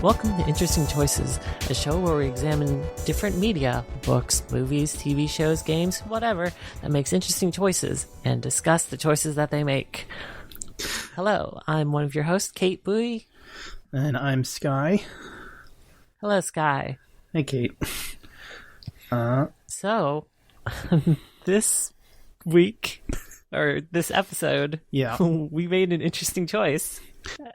Welcome to Interesting Choices, a show where we examine different media, books, movies, TV shows, games, whatever, that makes interesting choices, and discuss the choices that they make. Hello, I'm one of your hosts, Kate Bowie. And I'm Sky. Hello, Sky. Hey, Kate. So, this week, or this episode, Yeah. we made an interesting choice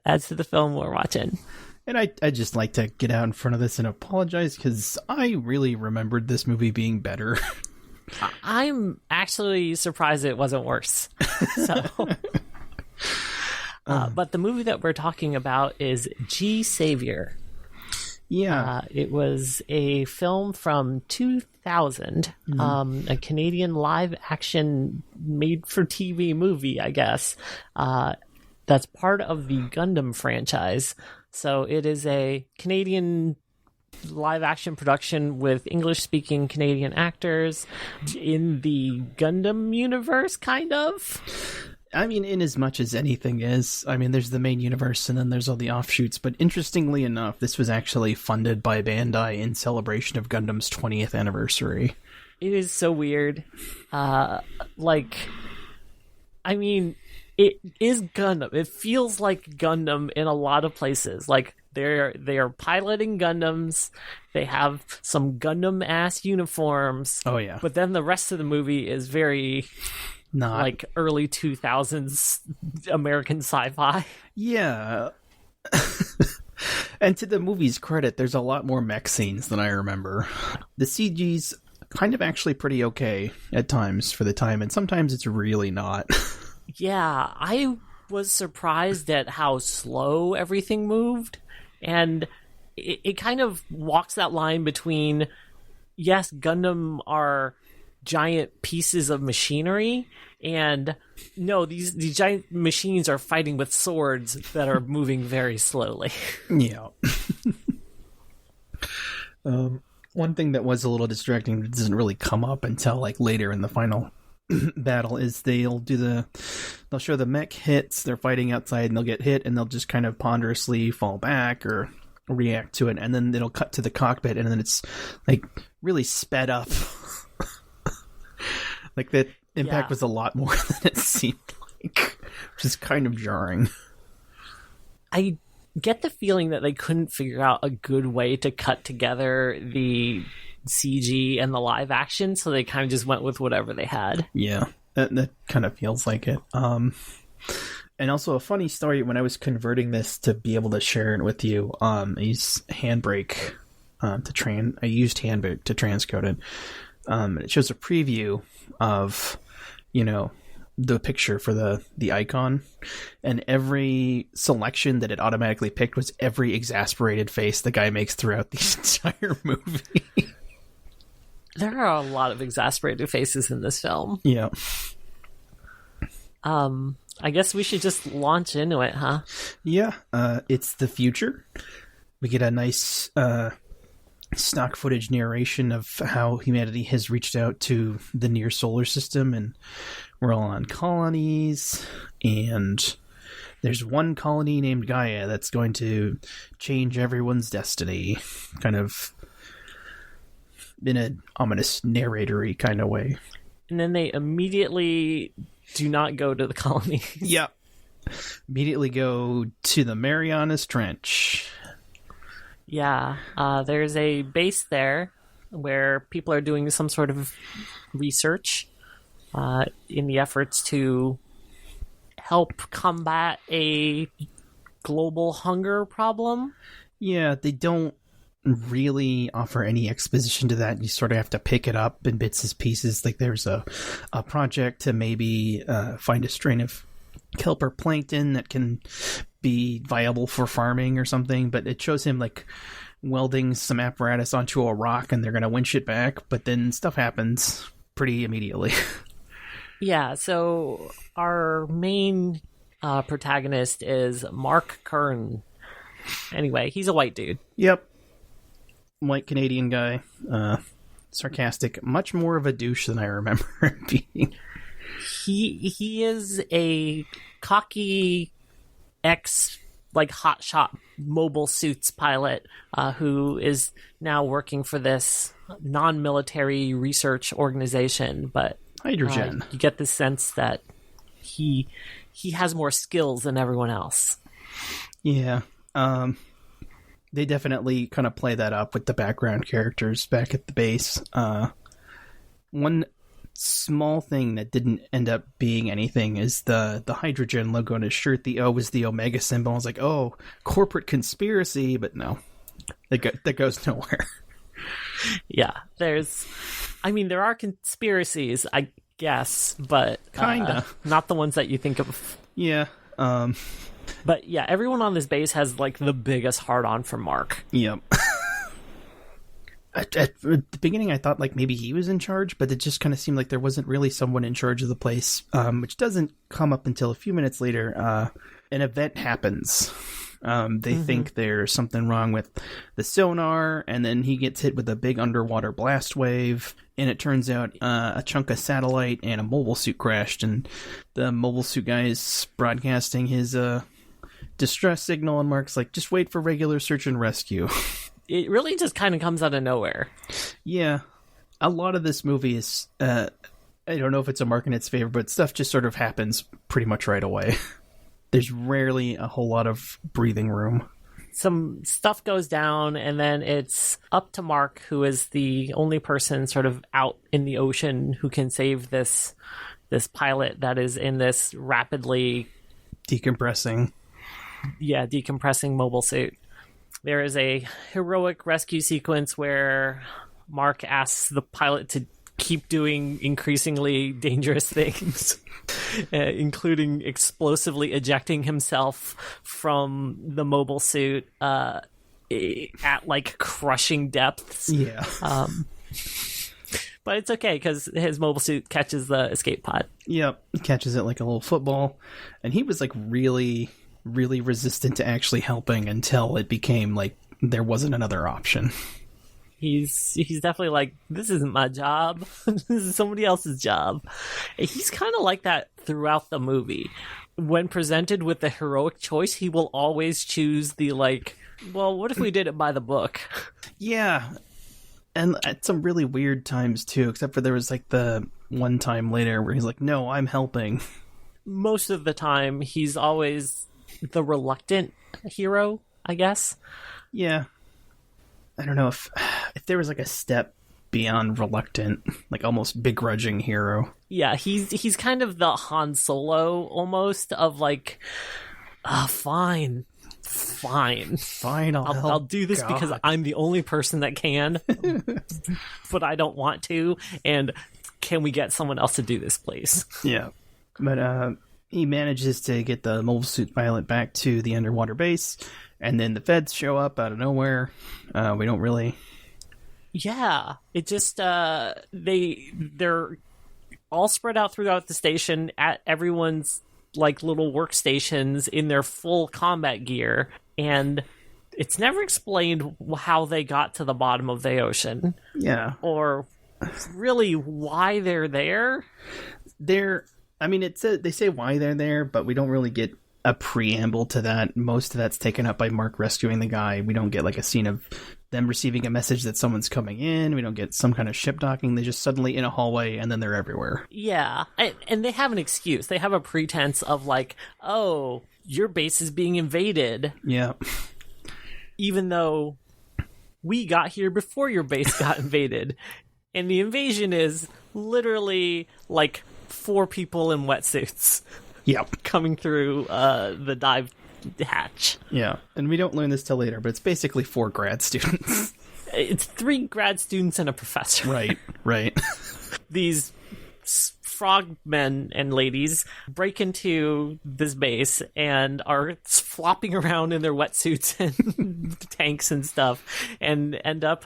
as to the film we're watching. And I'd just like to get out in front of this and apologize, because I really remembered this movie being better. I'm actually surprised it wasn't worse. So, but the movie that we're talking about is G-Saviour. Yeah. It was a film from 2000, a Canadian live-action made-for-TV movie, I guess, that's part of the Gundam franchise. So it is a Canadian live-action production with English-speaking Canadian actors in the Gundam universe, kind of. I mean, in as much as anything is. I mean, there's the main universe, and then there's all the offshoots. But interestingly enough, this was actually funded by Bandai in celebration of Gundam's 20th anniversary. It is so weird. I mean, it is Gundam. It feels like Gundam in a lot of places. Like, they are piloting Gundams. They have some Gundam-ass uniforms. Oh, yeah. But then the rest of the movie is very... Not like early 2000s American sci-fi. Yeah. And to the movie's credit, there's a lot more mech scenes than I remember. The CG's kind of actually pretty okay at times for the time, and sometimes it's really not. Yeah, I was surprised at how slow everything moved, and it kind of walks that line between, yes, Gundam are giant pieces of machinery, and no, these giant machines are fighting with swords that are moving very slowly. Yeah. One thing that was a little distracting that doesn't really come up until like later in the final battle is they'll show the mech hits, they're fighting outside, and they'll get hit, and they'll just kind of ponderously fall back or react to it, and then it'll cut to the cockpit, and then it's like really sped up. Like, the impact was a lot more than it seemed like, which is kind of jarring. I get the feeling that they couldn't figure out a good way to cut together the CG and the live action, so they kind of just went with whatever they had. Yeah, that kind of feels like it. And also a funny story, when I was converting this to be able to share it with you, I used Handbrake to transcode it. It shows a preview of, the picture for the icon, and every selection that it automatically picked was every exasperated face the guy makes throughout the entire movie. There are a lot of exasperated faces in this film. Yeah. I guess we should just launch into it, huh? Yeah. It's the future. We get a nice stock footage narration of how humanity has reached out to the near solar system, and we're all on colonies, and there's one colony named Gaia that's going to change everyone's destiny, kind of in an ominous narratory kind of way. And then they immediately do not go to the colony. Yeah. Immediately go to the Marianas Trench. Yeah, there's a base there where people are doing some sort of research in the efforts to help combat a global hunger problem. Yeah, they don't really offer any exposition to that. You sort of have to pick it up in bits and pieces. Like, there's a project to maybe find a strain of kelp or plankton that can be viable for farming or something, but it shows him like welding some apparatus onto a rock, and they're going to winch it back, but then stuff happens pretty immediately. Yeah, so our main protagonist is Mark Kern. Anyway, he's a white dude. Yep. White Canadian guy. Sarcastic. Much more of a douche than I remember him being. He is a cocky ex like hotshot mobile suits pilot who is now working for this non-military research organization, but Hydrogen. You get the sense that he has more skills than everyone else. Yeah. They definitely kind of play that up with the background characters back at the base. One small thing that didn't end up being anything is the hydrogen logo on his shirt. The O is the Omega symbol. I was like, oh, corporate conspiracy, but no, that goes nowhere. Yeah, there are conspiracies, I guess, but kinda not the ones that you think of. Yeah. But yeah, everyone on this base has like the biggest hard-on for Mark. Yep. At the beginning, I thought like maybe he was in charge, but it just kind of seemed like there wasn't really someone in charge of the place, which doesn't come up until a few minutes later. An event happens. They think there's something wrong with the sonar, and then he gets hit with a big underwater blast wave, and it turns out a chunk of satellite and a mobile suit crashed, and the mobile suit guy is broadcasting his distress signal, and Mark's like, just wait for regular search and rescue. It really just kind of comes out of nowhere. Yeah. A lot of this movie is, I don't know if it's a mark in its favor, but stuff just sort of happens pretty much right away. There's rarely a whole lot of breathing room. Some stuff goes down, and then it's up to Mark, who is the only person sort of out in the ocean who can save this pilot that is in this rapidly decompressing mobile suit. There is a heroic rescue sequence where Mark asks the pilot to keep doing increasingly dangerous things, including explosively ejecting himself from the mobile suit at like crushing depths. Yeah. But it's okay because his mobile suit catches the escape pod. Yep, he catches it like a little football, and he was like really resistant to actually helping until it became like there wasn't another option. He's definitely like, this isn't my job. This is somebody else's job. He's kind of like that throughout the movie. When presented with the heroic choice, he will always choose the like, well, what if we did it by the book? Yeah. And at some really weird times too, except for there was like the one time later where he's like, no, I'm helping. Most of the time, he's always the reluctant hero, I guess. Yeah. I don't know if there was like a step beyond reluctant, like almost begrudging hero. Yeah, he's kind of the Han Solo almost of like, fine, I'll do this God. Because I'm the only person that can, but I don't want to. And can we get someone else to do this, please? Yeah, but he manages to get the mobile suit pilot back to the underwater base, and then the feds show up out of nowhere. We don't really. Yeah, it just they're all spread out throughout the station at everyone's like little workstations in their full combat gear, and it's never explained how they got to the bottom of the ocean. Yeah, or really why they're there. I mean, they say why they're there, but we don't really get a preamble to that. Most of that's taken up by Mark rescuing the guy. We don't get like a scene of them receiving a message that someone's coming in. We don't get some kind of ship docking. They just suddenly in a hallway and then they're everywhere. Yeah, and they have an excuse. They have a pretense of like, oh, your base is being invaded. Yeah. Even though we got here before your base got invaded. And the invasion is literally like 4 people in wetsuits. Yep. Coming through the dive hatch. Yeah, and we don't learn this till later, but it's basically 4 grad students. It's 3 grad students and a professor. Right. These frogmen and ladies break into this base and are flopping around in their wetsuits and tanks and stuff, and end up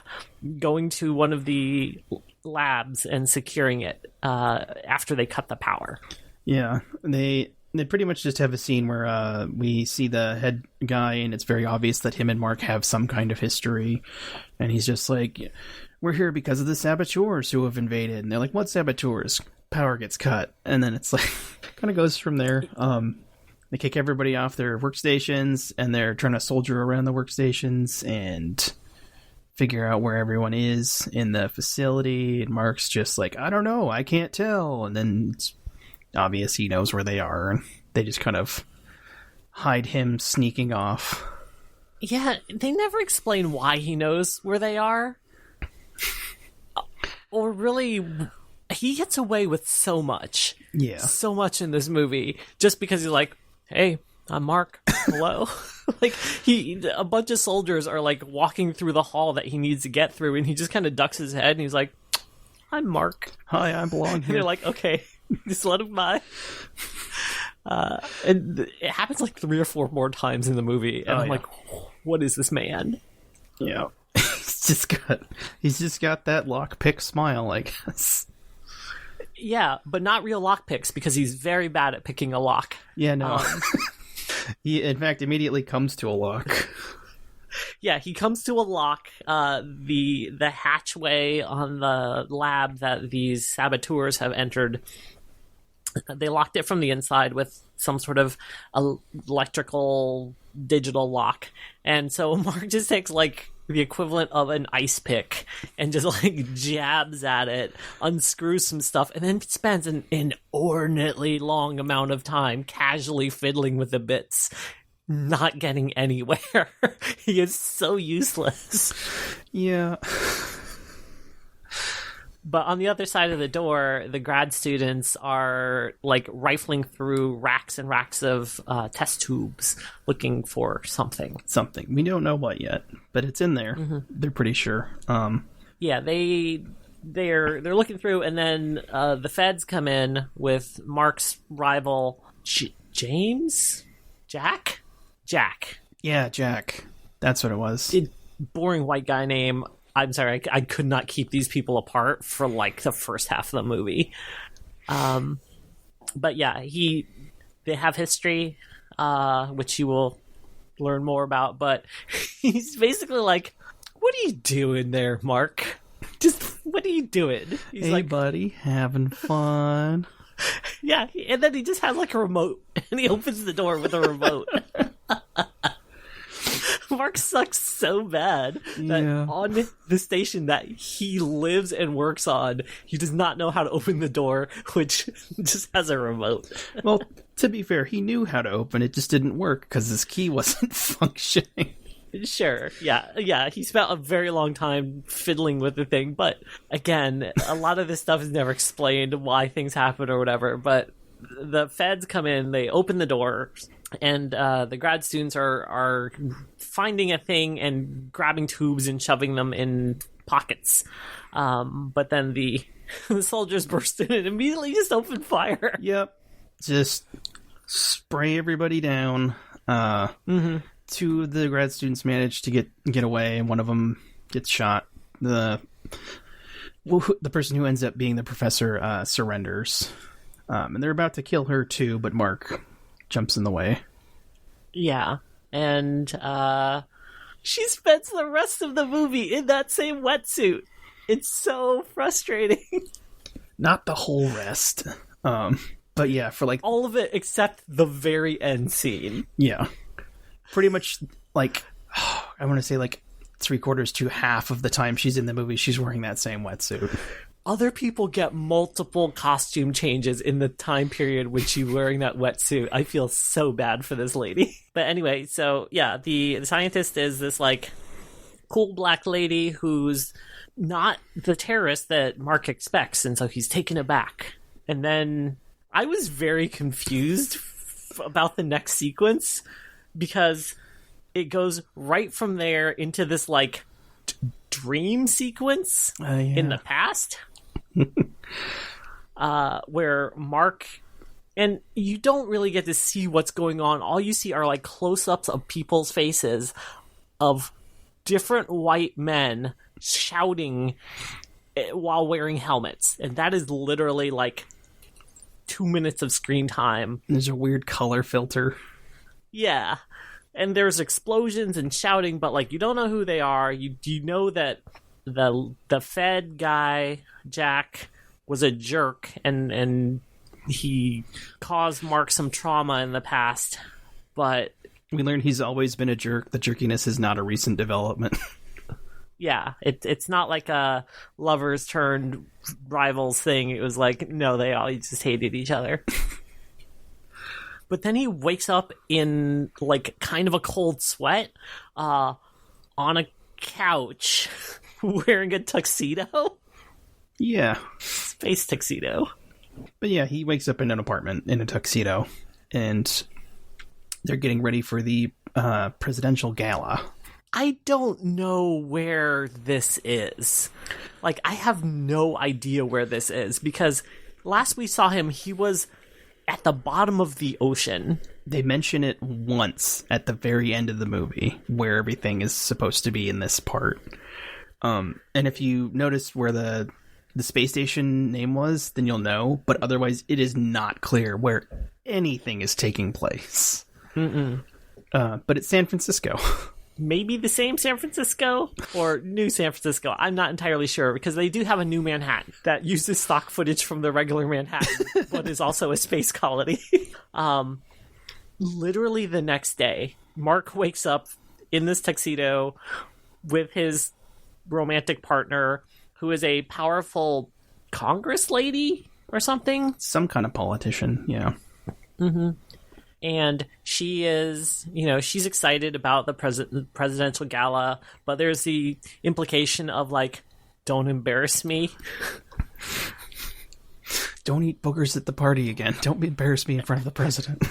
going to one of the labs and securing it after they cut the power. Yeah, they pretty much just have a scene where we see the head guy, and it's very obvious that him and Mark have some kind of history, and he's just like, we're here because of the saboteurs who have invaded. And they're like, what saboteurs? Power gets cut. And then it's like, kind of goes from there. they kick everybody off their workstations, and they're trying to soldier around the workstations and figure out where everyone is in the facility. And Mark's just like, I don't know, I can't tell. And then it's obvious he knows where they are, and they just kind of hide him sneaking off. Yeah, they never explain why he knows where they are. Or really, he gets away with so much. Yeah. So much in this movie. Just because he's like, hey, I'm Mark. Hello. Like, a bunch of soldiers are like walking through the hall that he needs to get through, and he just kind of ducks his head and he's like, I'm Mark. Hi, I belong And here. they're like, okay, just let him by. And it happens like 3 or 4 more times in the movie, and I'm like, what is this man? Yeah. he's just got that lockpick smile, I guess. Yeah, but not real lockpicks, because he's very bad at picking a lock. Yeah, no. He, in fact, immediately comes to a lock. Yeah, he comes to a lock. The hatchway on the lab that these saboteurs have entered, they locked it from the inside with some sort of electrical digital lock. And so Mark just takes like the equivalent of an ice pick and just like jabs at it, unscrews some stuff, and then spends an inordinately long amount of time casually fiddling with the bits, not getting anywhere. He is so useless. Yeah. But on the other side of the door, the grad students are like rifling through racks and racks of test tubes looking for something. Something. We don't know what yet, but it's in there. Mm-hmm. They're pretty sure. Yeah, they're looking through, and then the feds come in with Mark's rival, James? Jack? Yeah, Jack. That's what it was. Boring white guy name. I'm sorry, I could not keep these people apart for like the first half of the movie. But yeah, they have history, which you will learn more about. But he's basically like, "What are you doing there, Mark? Just what are you doing?" He's hey, like, buddy, having fun. Yeah, and then he just has like a remote, and he opens the door with a remote. Mark sucks so bad that on the station that he lives and works on, he does not know how to open the door, which just has a remote. Well, to be fair, he knew how to open it, just didn't work because his key wasn't functioning. Sure, yeah. He spent a very long time fiddling with the thing, but again, a lot of this stuff is never explained why things happen or whatever. But the feds come in, they open the door, and the grad students are finding a thing and grabbing tubes and shoving them in pockets. But then the soldiers burst in and immediately just open fire. Yep. Just spray everybody down. Two of the grad students manage to get away, and one of them gets shot. The person who ends up being the professor surrenders. And they're about to kill her too, but Mark jumps in the way. Yeah, and she spends the rest of the movie in that same wetsuit. It's so frustrating. Not the whole rest. But yeah, for like... all of it except the very end scene. Yeah. Pretty much, like, I want to say like 3/4 to half of the time she's in the movie, she's wearing that same wetsuit. Other people get multiple costume changes in the time period when she's wearing that wetsuit. I feel so bad for this lady. But anyway, so yeah, the scientist is this like cool black lady who's not the terrorist that Mark expects, and so he's taken aback. And then I was very confused about the next sequence, because it goes right from there into this like dream sequence in the past. Where Mark, and you don't really get to see what's going on. All you see are like close-ups of people's faces of different white men shouting while wearing helmets, and that is literally like 2 minutes of screen time. There's a weird color filter. Yeah, and there's explosions and shouting, but like you don't know who they are. You know that the Fed guy, Jack, was a jerk and he caused Mark some trauma in the past, but we learned he's always been a jerk. The jerkiness is not a recent development. Yeah, it's not like a lovers turned rivals thing. It was like, no, they all just hated each other. But then he wakes up in like kind of a cold sweat on a couch wearing a tuxedo. Yeah. Space tuxedo. But yeah, he wakes up in an apartment in a tuxedo, and they're getting ready for the presidential gala. I don't know where this is. Like, I have no idea where this is, because last we saw him, he was at the bottom of the ocean. They mention it once at the very end of the movie, where everything is supposed to be in this part. And if you notice where the space station name was, then you'll know. But otherwise, it is not clear where anything is taking place. But it's San Francisco. Maybe the same San Francisco or new San Francisco. I'm not entirely sure, because they do have a new Manhattan that uses stock footage from the regular Manhattan, but is also a space colony. Literally the next day, Mark wakes up in this tuxedo with his romantic partner, who is a powerful Congress lady or something. Some kind of politician, yeah. And she is, she's excited about the presidential gala, but there's the implication of, like, don't embarrass me. Don't eat boogers at the party again. Don't embarrass me in front of the president.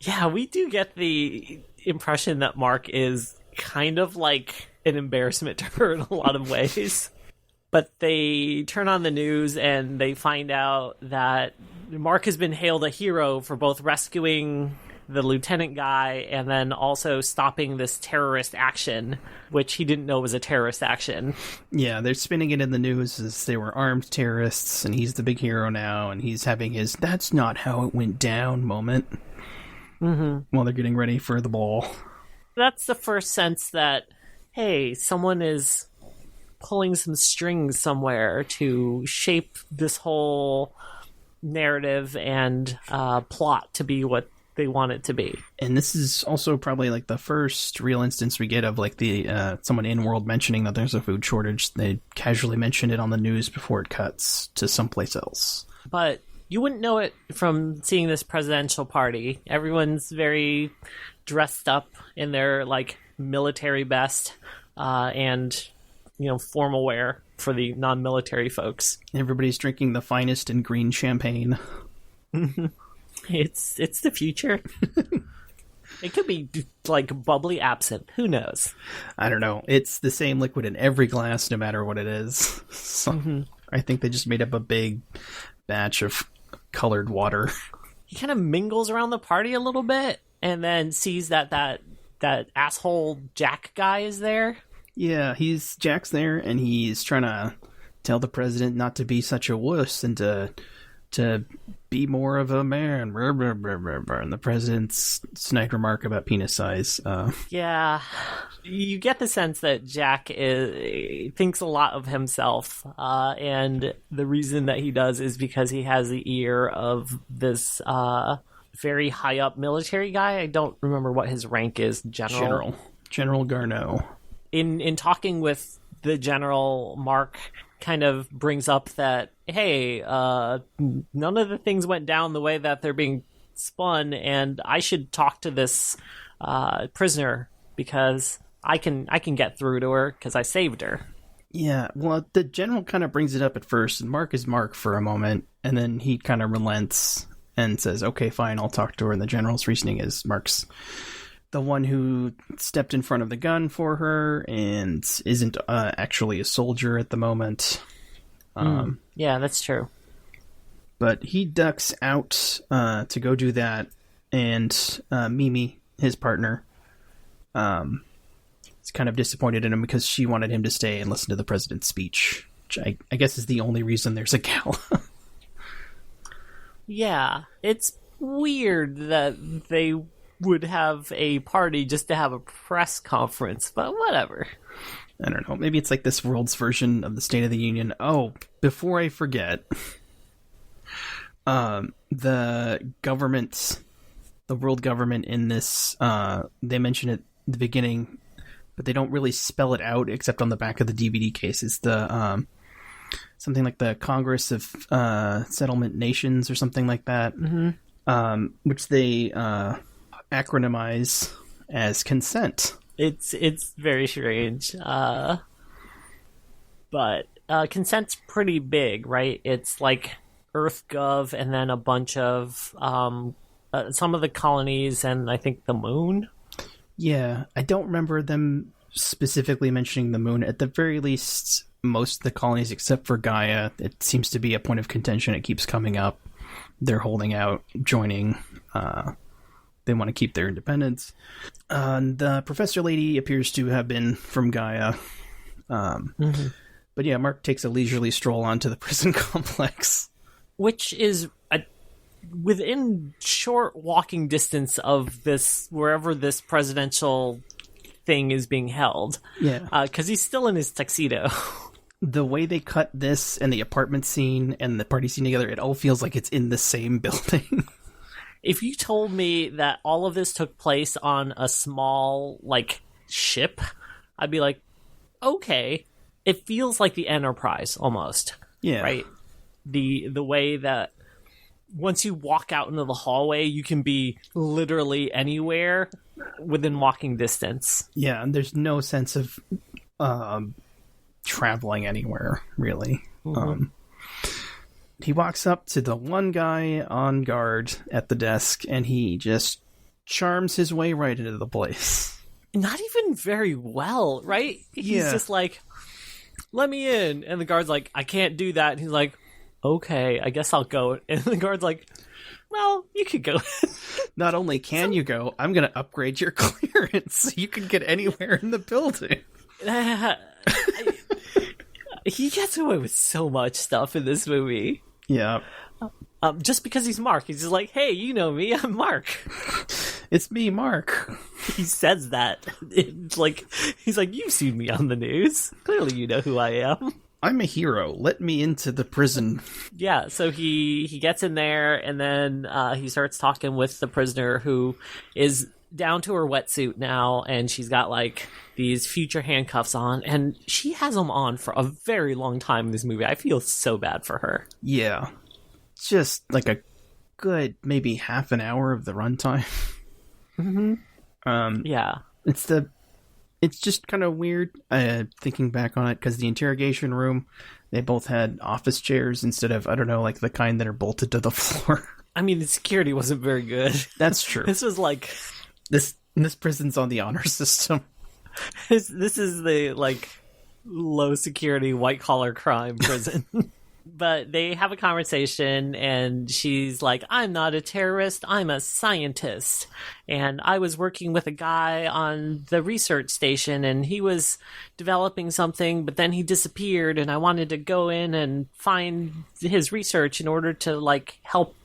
Yeah, we do get the impression that Mark is kind of like an embarrassment to her in a lot of ways. But they turn on the news and they find out that Mark has been hailed a hero for both rescuing the lieutenant guy and then also stopping this terrorist action, which he didn't know was a terrorist action. Yeah, they're spinning it in the news as they were armed terrorists, and he's the big hero now, and he's having his "that's not how it went down" moment while they're getting ready for the ball. That's the first sense that, hey, someone is pulling some strings somewhere to shape this whole narrative and plot to be what they want it to be. And this is also probably like the first real instance we get of like the someone in world mentioning that there's a food shortage. They casually mention it on the news before it cuts to someplace else. But you wouldn't know it from seeing this presidential party. Everyone's very dressed up in their like military best and formal wear for the non-military folks. Everybody's drinking the finest in green champagne. It's the future. It could be like bubbly absinthe. Who knows? I don't know. It's the same liquid in every glass, no matter what it is. So I think they just made up a big batch of colored water. He kind of mingles around the party a little bit and then sees that asshole Jack guy is there. Yeah, Jack's there, and he's trying to tell the president not to be such a wuss and to be more of a man. And the president's snide remark about penis size. Yeah, you get the sense that Jack thinks a lot of himself, and the reason that he does is because he has the ear of this very high up military guy. I don't remember what his rank is. General Garneau. In talking with the general, Mark kind of brings up that, hey, none of the things went down the way that they're being spun, and I should talk to this prisoner because I can get through to her because I saved her. Yeah, well, the general kind of brings it up at first, and Mark is Mark for a moment, and then he kind of relents and says, okay, fine, I'll talk to her. And the general's reasoning is Mark's the one who stepped in front of the gun for her and isn't actually a soldier at the moment. Yeah, that's true. But he ducks out to go do that, and Mimi, his partner, is kind of disappointed in him because she wanted him to stay and listen to the president's speech, which I guess is the only reason there's a gala. Yeah, it's weird that they would have a party just to have a press conference, but whatever. I don't know. Maybe it's like this world's version of the State of the Union. Oh, before I forget, The government, the world government in this, they mention it at the beginning, but they don't really spell it out except on the back of the DVD case. It's the something like the Congress of Settlement Nations or something like that, which they acronymize as consent. It's very strange, but consent's pretty big, right? It's like EarthGov and then a bunch of some of the colonies and I think the moon. Yeah, I don't remember them specifically mentioning the moon. At the very least, most of the colonies except for Gaia, it seems to be a point of contention. It keeps coming up. They're holding out, joining. They want to keep their independence. The professor lady appears to have been from Gaia. But yeah, Mark takes a leisurely stroll onto the prison complex. Which is within short walking distance of this, wherever this presidential thing is being held. Yeah. Because he's still in his tuxedo. The way they cut this and the apartment scene and the party scene together, it all feels like it's in the same building. If you told me that all of this took place on a small, like, ship, I'd be like, okay. It feels like the Enterprise, almost. Yeah. Right? The way that once you walk out into the hallway, you can be literally anywhere within walking distance. Yeah, and there's no sense of traveling anywhere, really. He walks up to the one guy on guard at the desk, and he just charms his way right into the place. Not even very well, right? He's just like, let me in. And the guard's like, I can't do that. And he's like, okay, I guess I'll go. And the guard's like, well, you could go. Not only can you go, I'm going to upgrade your clearance so you can get anywhere in the building. He gets away with so much stuff in this movie. Yeah. Just because he's Mark. He's just like, hey, you know me, I'm Mark. It's me, Mark. He says that. It's like, he's like, you've seen me on the news. Clearly you know who I am. I'm a hero. Let me into the prison. Yeah, so he gets in there, and then he starts talking with the prisoner, who is down to her wetsuit now, and she's got, like, these future handcuffs on, and she has them on for a very long time in this movie. I feel so bad for her. Yeah. Just, like, a good maybe half an hour of the runtime. Yeah. It's just kind of weird, thinking back on it, because the interrogation room, they both had office chairs instead of, I don't know, like the kind that are bolted to the floor. I mean, the security wasn't very good. That's true. This was like... This prison's on the honor system. This is the, like, low-security, white-collar crime prison. But they have a conversation, and she's like, I'm not a terrorist, I'm a scientist. And I was working with a guy on the research station, and he was developing something, but then he disappeared, and I wanted to go in and find his research in order to, like, help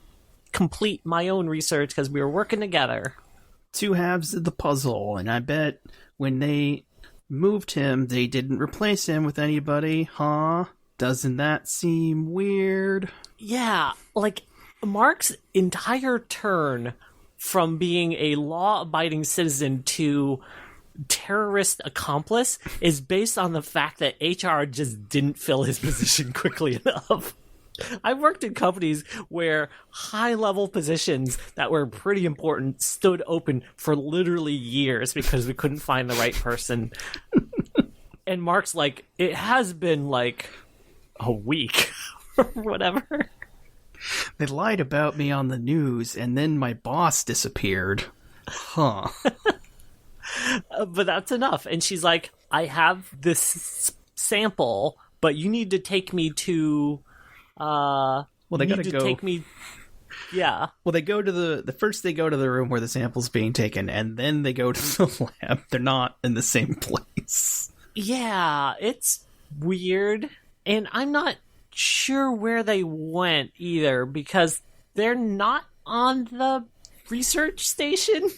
complete my own research, because we were working together. Two halves of the puzzle, and I bet when they moved him, they didn't replace him with anybody, huh? Doesn't that seem weird? Yeah, like, Mark's entire turn from being a law-abiding citizen to terrorist accomplice is based on the fact that HR just didn't fill his position quickly enough. I've worked in companies where high-level positions that were pretty important stood open for literally years because we couldn't find the right person. And Mark's like, it has been, like, a week or whatever. They lied about me on the news, and then my boss disappeared. Huh. But that's enough. And she's like, I have this sample, but you need to take me to... they gotta go. Take me... Yeah. Well, they go to the first they go to the room where the sample's being taken, and then they go to the lab. They're not in the same place. Yeah, it's weird. And I'm not sure where they went either, because they're not on the research station.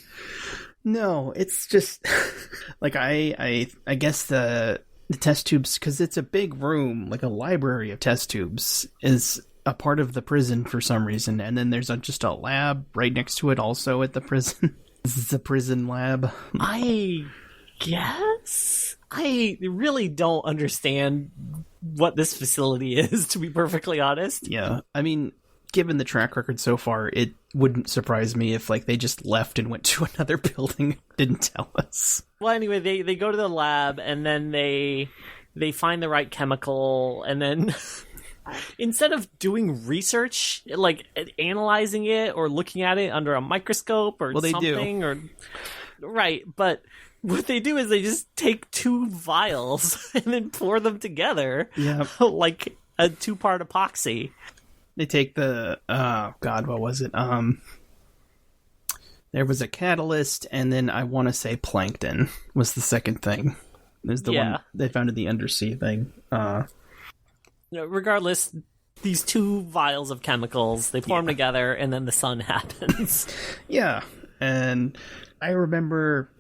No, it's just like I guess the test tubes, because it's a big room, like a library of test tubes, is a part of the prison for some reason, and then there's just a lab right next to it also at the prison. This is the prison lab. I guess I really don't understand what this facility is, to be perfectly honest. Yeah, I mean, given the track record so far, it wouldn't surprise me if like they just left and went to another building and didn't tell us. Well, anyway, they go to the lab, and then they find the right chemical, and then instead of doing research, like analyzing it or looking at it under a microscope or something, or right, but what they do is they just take 2 vials and then pour them together, like a 2-part epoxy. They take the what was it? There was a catalyst, and then I want to say plankton was the second thing. There's the one they found in the undersea thing. Regardless, these 2 vials of chemicals, they pour them together, and then the sun happens. Yeah, and I remember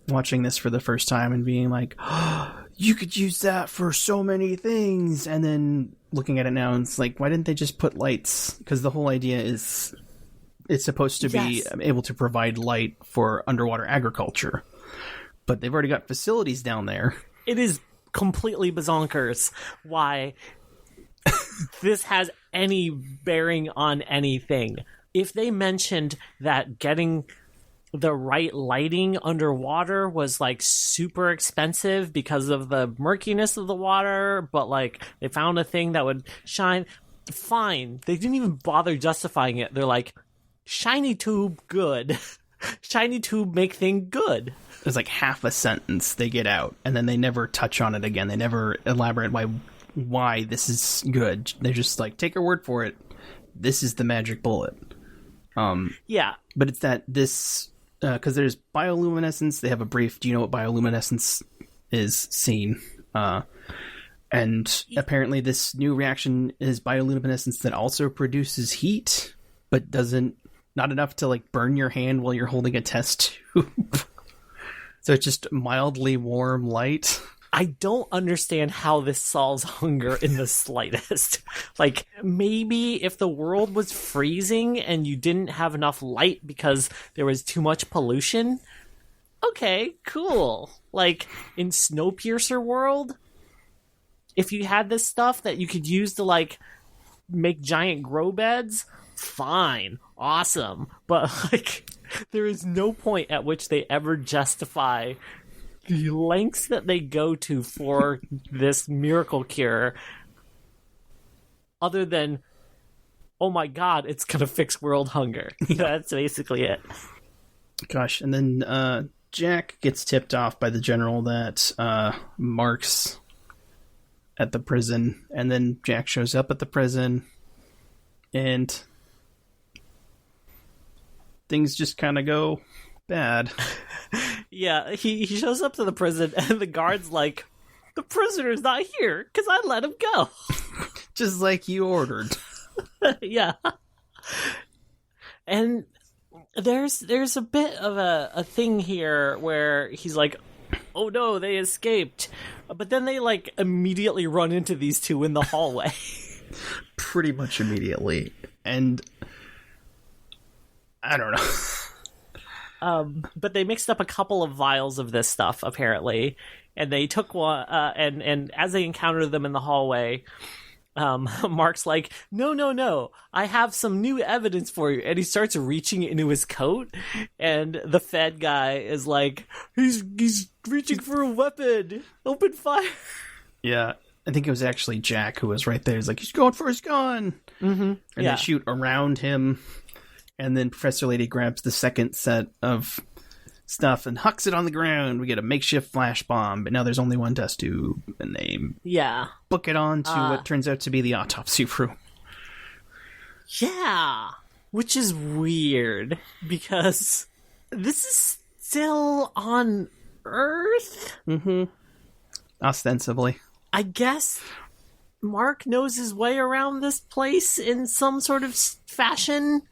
watching this for the first time and being like, oh, you could use that for so many things, and then looking at it now, and it's like, why didn't they just put lights? Because the whole idea is it's supposed to be able to provide light for underwater agriculture. But they've already got facilities down there. It is completely bazonkers why this has any bearing on anything. If they mentioned that getting the right lighting underwater was like super expensive because of the murkiness of the water, but like they found a thing that would shine, fine. They didn't even bother justifying it. They're like, shiny tube, good. Shiny tube make thing good. There's like half a sentence they get out, and then they never touch on it again. They never elaborate why this is good. They're just like, take our word for it. This is the magic bullet. But it's that this, because there's bioluminescence. They have a brief, do you know what bioluminescence is, scene. And apparently this new reaction is bioluminescence that also produces heat, but not enough to like burn your hand while you're holding a test tube. So it's just mildly warm light. I don't understand how this solves hunger in the slightest. Like, maybe if the world was freezing and you didn't have enough light because there was too much pollution, okay, cool. Like, in Snowpiercer world, if you had this stuff that you could use to, like, make giant grow beds, fine, awesome. But, like, there is no point at which they ever justify the lengths that they go to for this miracle cure, other than, oh my god, it's gonna fix world hunger. That's basically it. Gosh, and then Jack gets tipped off by the general that Mark's at the prison, and then Jack shows up at the prison, and things just kind of go bad. Yeah, he shows up to the prison, and the guard's like, the prisoner's not here, because I let him go. Just like you ordered. Yeah. And there's a bit of a thing here where he's like, oh no, they escaped. But then they, like, immediately run into these 2 in the hallway. Pretty much immediately. And I don't know. But they mixed up a couple of vials of this stuff, apparently, and they took one, and as they encountered them in the hallway, Mark's like, no, I have some new evidence for you, and he starts reaching into his coat, and the Fed guy is like, he's reaching for a weapon, open fire. Yeah, I think it was actually Jack who was right there. He's like, he's going for his gun. Mm-hmm. And they shoot around him. And then Professor Lady grabs the second set of stuff and hucks it on the ground. We get a makeshift flash bomb, but now there's only one test tube. And they book it on to what turns out to be the autopsy room. Yeah, which is weird, because this is still on Earth? Mm-hmm. Ostensibly. I guess Mark knows his way around this place in some sort of fashion,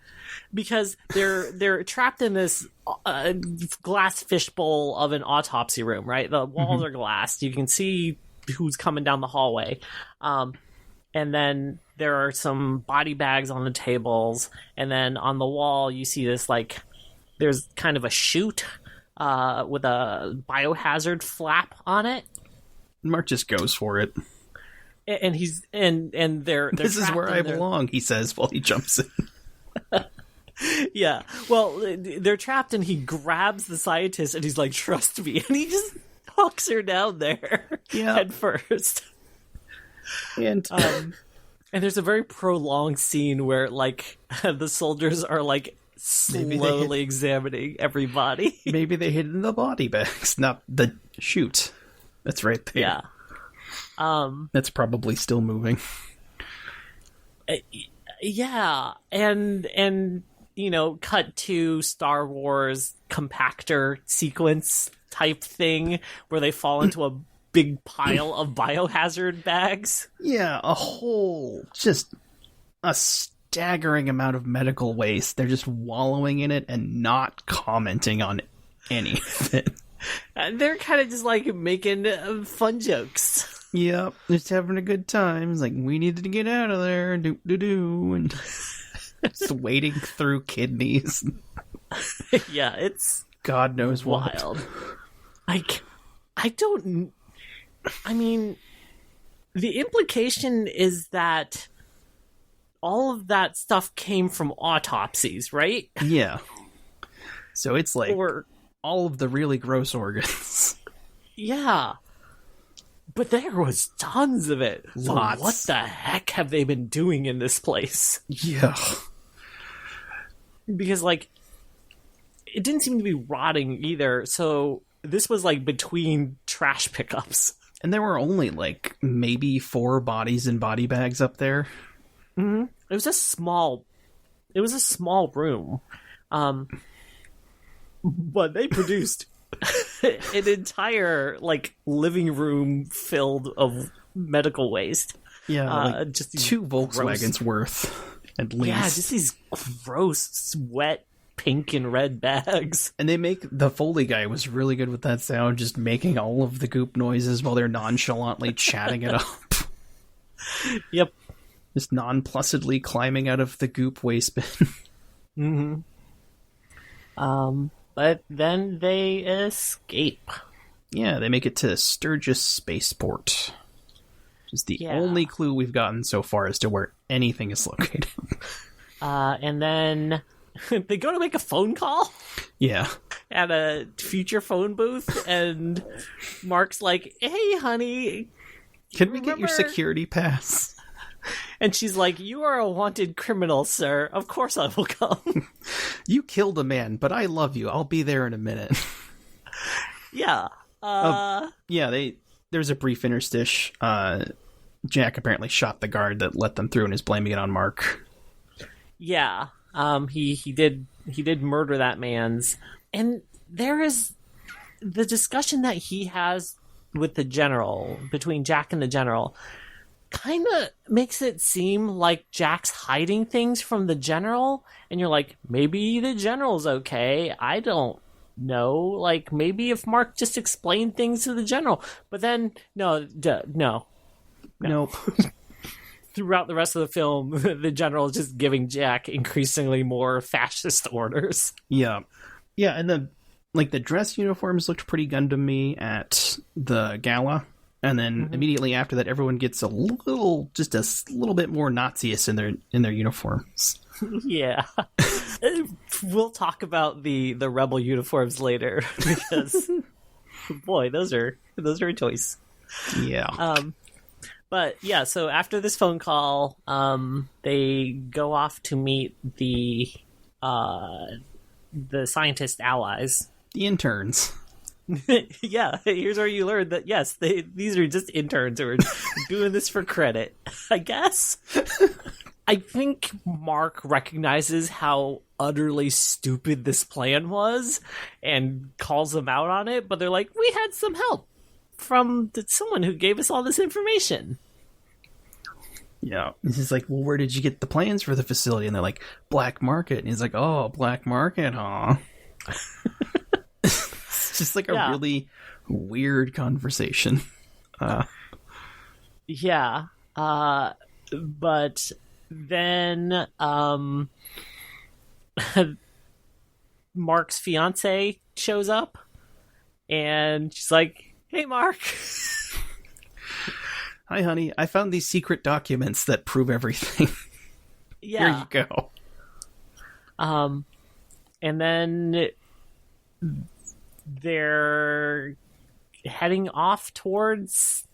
because they're trapped in this glass fishbowl of an autopsy room, right? The walls are glassed. You can see who's coming down the hallway. And And then there are some body bags on the tables. And then on the wall, you see this, like, there's kind of a chute with a biohazard flap on it. Mark just goes for it. And they're this is where I belong, he says while he jumps in. Yeah. Well, they're trapped, and he grabs the scientist, and he's like, "Trust me," and he just hooks her down there head first. And there's a very prolonged scene where, like, the soldiers are, like, slowly examining everybody. Maybe they hid in the body bags, not the chute. That's right there. Yeah. That's probably still moving. Yeah. And you know, cut to Star Wars compactor sequence type thing where they fall into a big pile of biohazard bags. Yeah, just a staggering amount of medical waste. They're just wallowing in it and not commenting on any of it. They're kind of just like making fun jokes. Yep, just having a good time. It's like, we needed to get out of there, and just wading through kidneys. Yeah, it's God knows wild. What. I mean, the implication is that all of that stuff came from autopsies, right? Yeah. So it's like all of the really gross organs. Yeah. But there was tons of it. Lots. So what the heck have they been doing in this place? Yeah. Because, like, it didn't seem to be rotting either, so this was, like, between trash pickups. And there were only, like, maybe 4 bodies in body bags up there. Mm-hmm. It was a small room. But they produced an entire, like, living room filled of medical waste. Yeah, like just 2 Volkswagens worth, at least. Yeah, just these gross, wet, pink and red bags. And the Foley guy was really good with that sound, just making all of the goop noises while they're nonchalantly chatting it up. Yep. Just nonplussedly climbing out of the goop waste bin. Mm-hmm. But then they escape. Yeah, they make it to Sturgis Spaceport. Which is the only clue we've gotten so far as to where anything is located. And then they go to make a phone call. Yeah. At a future phone booth, and Mark's like, "Hey, honey, can we get your security pass?" And she's like, "You are a wanted criminal, sir. Of course I will come." You killed a man, but I love you. I'll be there in a minute. Yeah. There's a brief interstish. Jack apparently shot the guard that let them through and is blaming it on Mark. Yeah. He did murder that man's. And there is the discussion that he has with the general, between Jack and the general, kind of makes it seem like Jack's hiding things from the general, and you're like, maybe the general's okay. I don't know. Like, maybe if Mark just explained things to the general. But then, no. Nope. Throughout the rest of the film, the general is just giving Jack increasingly more fascist orders. Yeah. Yeah, and the dress uniforms looked pretty Gundam-y at the gala. And then immediately after that, everyone gets a little bit more Nazi-ist in their uniforms. Yeah. We'll talk about the rebel uniforms later, because boy, those are a choice. Yeah. But yeah, so after this phone call, they go off to meet the scientist allies. The interns. Yeah, here's where you learn that, yes, these are just interns who are doing this for credit, I guess. I think Mark recognizes how utterly stupid this plan was and calls them out on it, but they're like, we had some help from someone who gave us all this information. Yeah. He's like, well, where did you get the plans for the facility? And they're like, black market. And he's like, oh, black market, huh? It's just like a really weird conversation. Yeah. But then Mark's fiance shows up, and she's like, "Hey, Mark." Hi, honey. I found these secret documents that prove everything. Yeah. Here you go. And then they're heading off towards...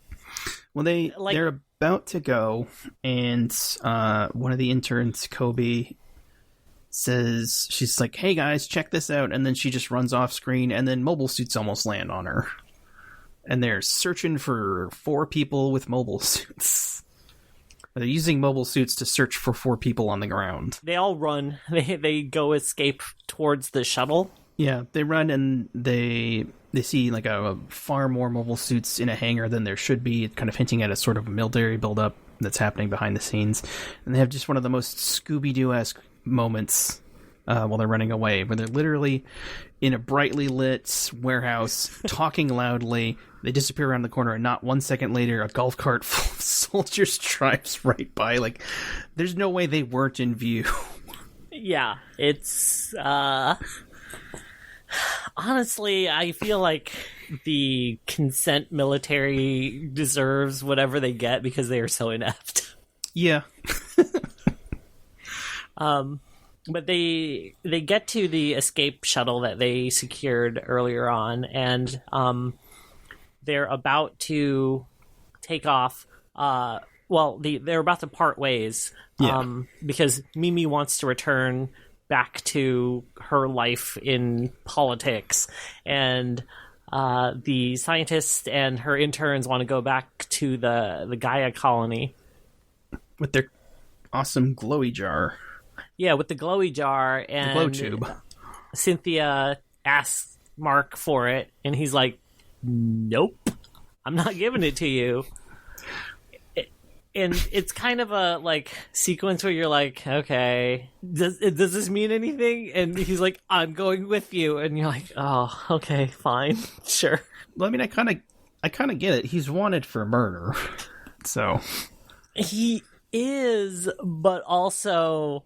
Well, they're about to go, and one of the interns, Kobe, says, she's like, "Hey guys, check this out," and then she just runs off screen, and then mobile suits almost land on her. And they're searching for 4 people with mobile suits. They're using mobile suits to search for 4 people on the ground. They all run. They go escape towards the shuttle. Yeah, they run, and they see like a far more mobile suits in a hangar than there should be, kind of hinting at a sort of military buildup that's happening behind the scenes. And they have just one of the most Scooby-Doo-esque moments while they're running away, where they're literally in a brightly lit warehouse, talking loudly. They disappear around the corner, and not 1 second later, a golf cart full of soldiers drives right by. Like, there's no way they weren't in view. Yeah, it's... Honestly, I feel like the consent military deserves whatever they get because they are so inept. Yeah. But they get to the escape shuttle that they secured earlier on, and they're about to take off. They're about to part ways because Mimi wants to return back to her life in politics, and the scientist and her interns want to go back to the Gaia colony with their awesome glowy jar. Yeah, with the glowy jar and the glow tube. Cynthia asks Mark for it, and he's like, "Nope, I'm not giving it to you." And it's kind of a like sequence where you're like, "Okay, does this mean anything?" And he's like, "I'm going with you," and you're like, "Oh, okay, fine, sure." Well, I mean, I kind of get it. He's wanted for murder, so he is, but also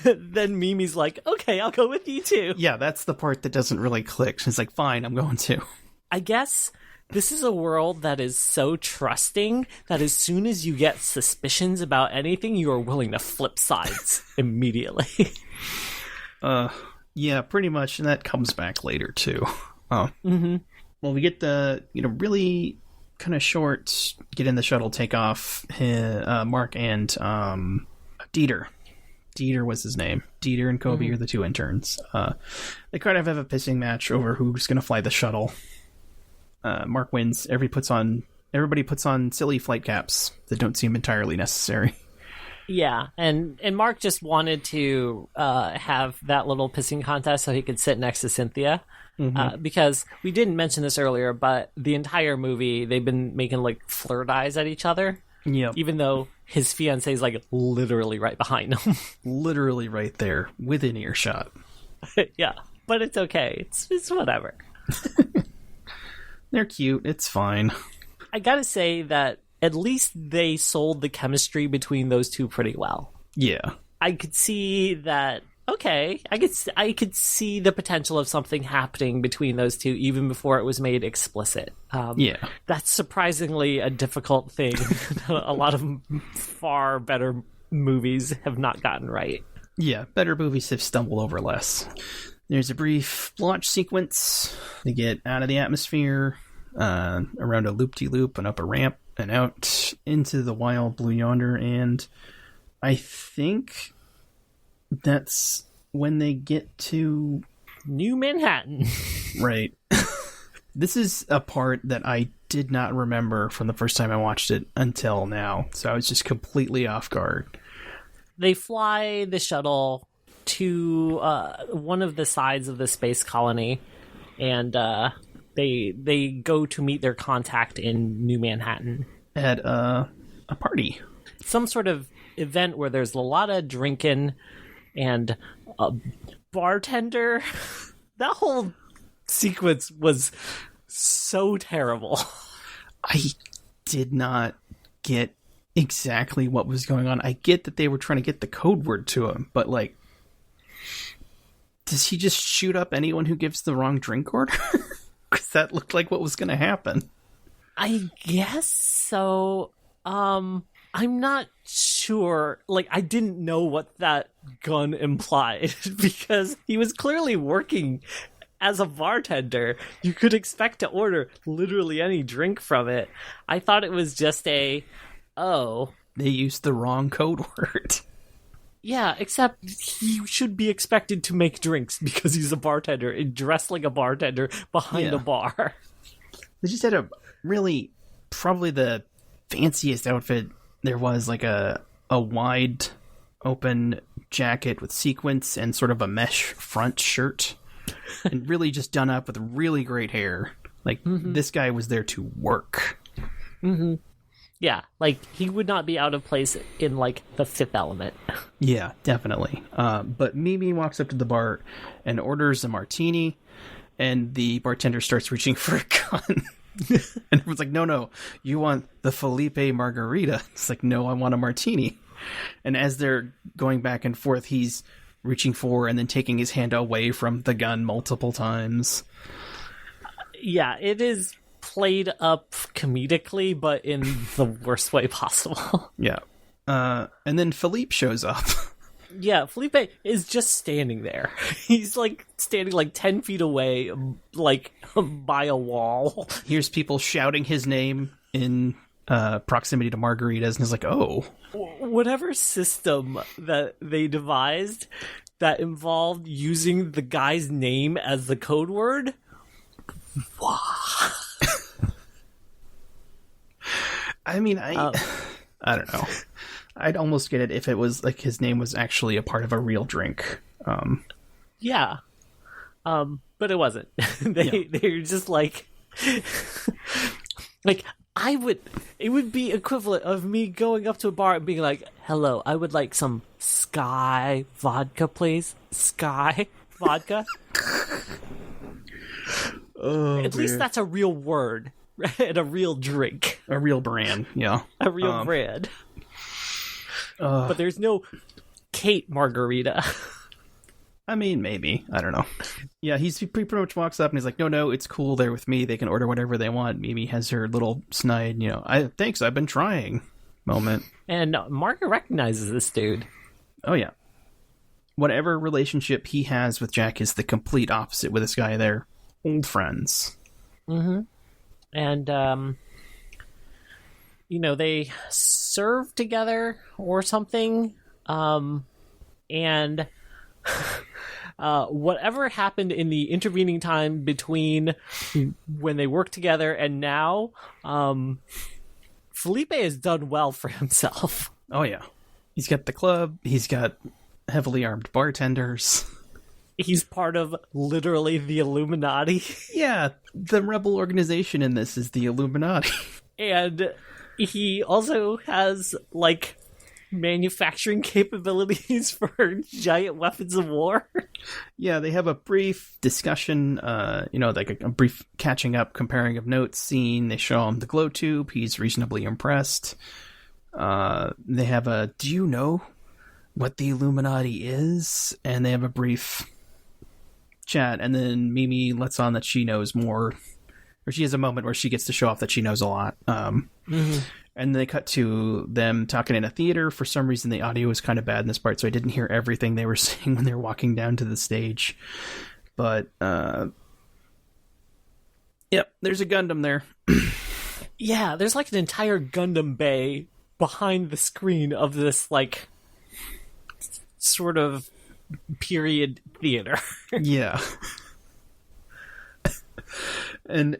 then Mimi's like, "Okay, I'll go with you too." Yeah, that's the part that doesn't really click. She's like, "Fine, I'm going to." I guess this is a world that is so trusting that as soon as you get suspicions about anything, you are willing to flip sides immediately. Yeah, pretty much, and that comes back later too. Mm-hmm. Well, we get the really kind of short get in the shuttle, take off. Mark and Dieter was his name. Dieter and Kobe are the 2 interns. They kind of have a pissing match over who's going to fly the shuttle. Mark wins. Everybody puts on silly flight caps that don't seem entirely necessary. Yeah, and Mark just wanted to have that little pissing contest so he could sit next to Cynthia. Mm-hmm. Because we didn't mention this earlier, but the entire movie they've been making like flirt eyes at each other. Yeah. Even though his fiancée is like literally right behind him. Literally right there, within earshot. Yeah, but it's okay. It's whatever. They're cute. It's fine. I gotta say that at least they sold the chemistry between those two pretty well. Yeah. I could see that. Okay, I could see the potential of something happening between those two even before it was made explicit. Yeah. That's surprisingly a difficult thing. A lot of far better movies have not gotten right. Yeah, better movies have stumbled over less. There's a brief launch sequence. They get out of the atmosphere, around a loop-de-loop and up a ramp and out into the wild blue yonder, and I think that's when they get to New Manhattan. Right. This is a part that I did not remember from the first time I watched it until now, so I was just completely off guard. They fly the shuttle to one of the sides of the space colony, and they go to meet their contact in New Manhattan at a party, some sort of event where there's a lot of drinking and a bartender. That whole sequence was so terrible. I did not get exactly what was going on. I get that they were trying to get the code word to him, but like, does he just shoot up anyone who gives the wrong drink order? Because that looked like what was going to happen. I guess so. I'm not sure. Like, I didn't know what that gun implied because he was clearly working as a bartender. You could expect to order literally any drink from it. I thought it was just they used the wrong code word. Yeah, except he should be expected to make drinks because he's a bartender and dressed like a bartender behind a bar. They just had probably the fanciest outfit there was, like a wide open jacket with sequins and sort of a mesh front shirt. And really just done up with really great hair. Like, this guy was there to work. Mm-hmm. Yeah, like, he would not be out of place in, like, The Fifth Element. Yeah, definitely. But Mimi walks up to the bar and orders a martini, and the bartender starts reaching for a gun. And everyone's like, no, you want the Felipe margarita. It's like, no, I want a martini. And as they're going back and forth, he's reaching for and then taking his hand away from the gun multiple times. Yeah, it is played up comedically, but in the worst way possible. Yeah. And then Philippe shows up. Yeah, Felipe is just standing there. He's like standing like 10 feet away, like by a wall. Hears people shouting his name in proximity to margaritas, and he's like, oh. Whatever system that they devised that involved using the guy's name as the code word. I mean, I don't know. I'd almost get it if it was like his name was actually a part of a real drink. Yeah. But it wasn't. They're just like like it would be equivalent of me going up to a bar and being like, hello, I would like some Sky vodka, please. Sky vodka. At least that's a real word and a real drink. A real brand, yeah. A real brand. But there's no Kate margarita. I mean, maybe. I don't know. Yeah, he pretty much walks up and he's like, no, it's cool. They're with me. They can order whatever they want. Mimi has her little snide, thanks, I've been trying moment. And Margaret recognizes this dude. Oh, yeah. Whatever relationship he has with Jack is the complete opposite with this guy. They're old friends. Mm-hmm. And, they serve together or something. And whatever happened in the intervening time between when they worked together and now, Felipe has done well for himself. Oh, yeah. He's got the club. He's got heavily armed bartenders. He's part of literally the Illuminati. Yeah, the rebel organization in this is the Illuminati. And he also has, like, manufacturing capabilities for giant weapons of war. Yeah, they have a brief discussion, like a brief catching up, comparing of notes scene. They show him the glow tube. He's reasonably impressed. They have do you know what the Illuminati is? And they have a brief chat, and then Mimi lets on that she knows more, or she has a moment where she gets to show off that she knows a lot. And they cut to them talking in a theater. For some reason, the audio was kind of bad in this part, so I didn't hear everything they were saying when they were walking down to the stage. But, yep, there's a Gundam there. Yeah, there's like an entire Gundam bay behind the screen of this, like, sort of period theater. Yeah. And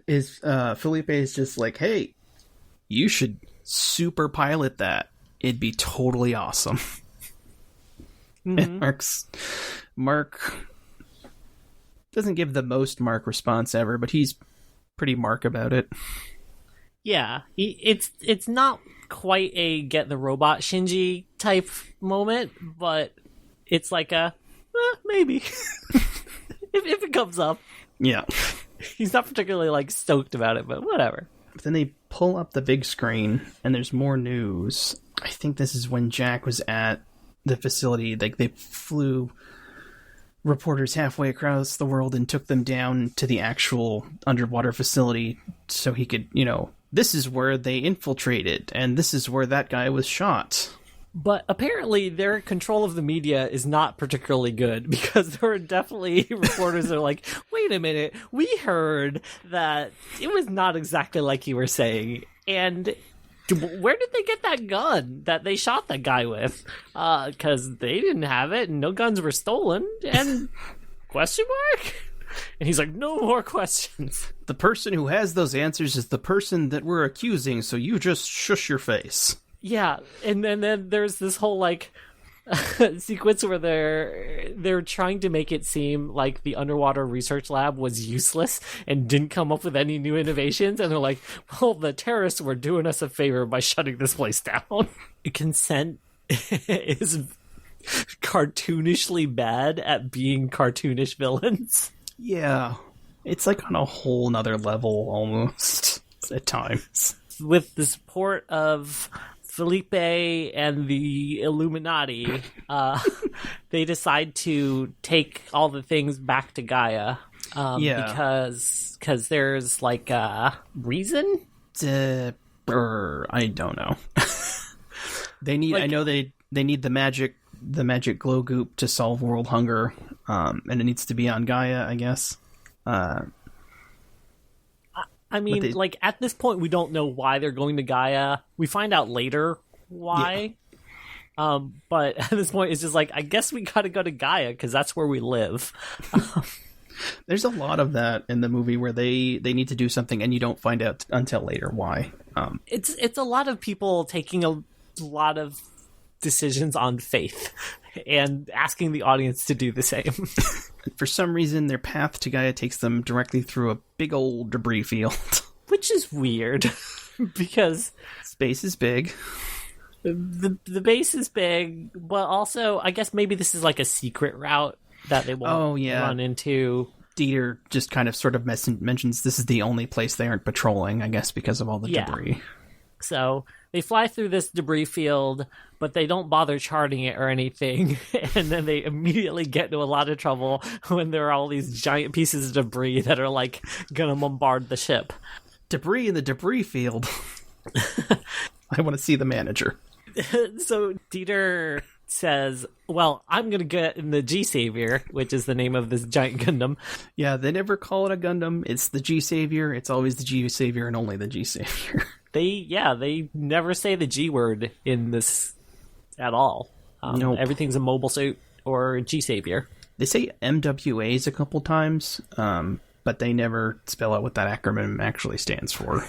Felipe is just like, hey, you should super pilot that. It'd be totally awesome. Mm-hmm. And Mark doesn't give the most Mark response ever, but he's pretty Mark about it. Yeah, it's not quite a get the robot Shinji type moment, but it's like maybe if it comes up. Yeah. He's not particularly like stoked about it, but whatever. But then they pull up the big screen and there's more news. I think this is when Jack was at the facility. Like, they flew reporters halfway across the world and took them down to the actual underwater facility so he could, this is where they infiltrated and this is where that guy was shot. But apparently their control of the media is not particularly good, because there are definitely reporters that are like, wait a minute, we heard that it was not exactly like you were saying. And where did they get that gun that they shot that guy with? Because they didn't have it and no guns were stolen. And question mark? And he's like, no more questions. The person who has those answers is the person that we're accusing, so you just shush your face. Yeah, and then there's this whole sequence where they're trying to make it seem like the underwater research lab was useless and didn't come up with any new innovations, and they're like, well, the terrorists were doing us a favor by shutting this place down. Consent is cartoonishly bad at being cartoonish villains. Yeah, it's like on a whole nother level almost at times. With the support of Felipe and the Illuminati, they decide to take all the things back to Gaia. Because there's a reason? I don't know. They need. I know they need the magic glow goop to solve world hunger, and it needs to be on Gaia, I guess. I mean, at this point, we don't know why they're going to Gaia. We find out later why. Yeah. But at this point, it's just I guess we gotta go to Gaia, because that's where we live. There's a lot of that in the movie where they need to do something, and you don't find out until later why. It's a lot of people taking a lot of decisions on faith and asking the audience to do the same. For some reason, their path to Gaia takes them directly through a big old debris field. Which is weird, because space is big. The base is big, but also, I guess maybe this is a secret route that they won't run into. Dieter just kind of sort of mentions this is the only place they aren't patrolling, I guess, because of all the debris. So they fly through this debris field, but they don't bother charting it or anything. And then they immediately get into a lot of trouble when there are all these giant pieces of debris that are gonna bombard the ship. Debris in the debris field. I want to see the manager. So Dieter says, well, I'm going to get in the G-Saviour, which is the name of this giant Gundam. Yeah, they never call it a Gundam. It's the G-Saviour. It's always the G-Saviour and only the G-Saviour. They never say the G word in this at all. Nope. Everything's a mobile suit or G-Saviour. They say MWAs a couple times, but they never spell out what that acronym actually stands for.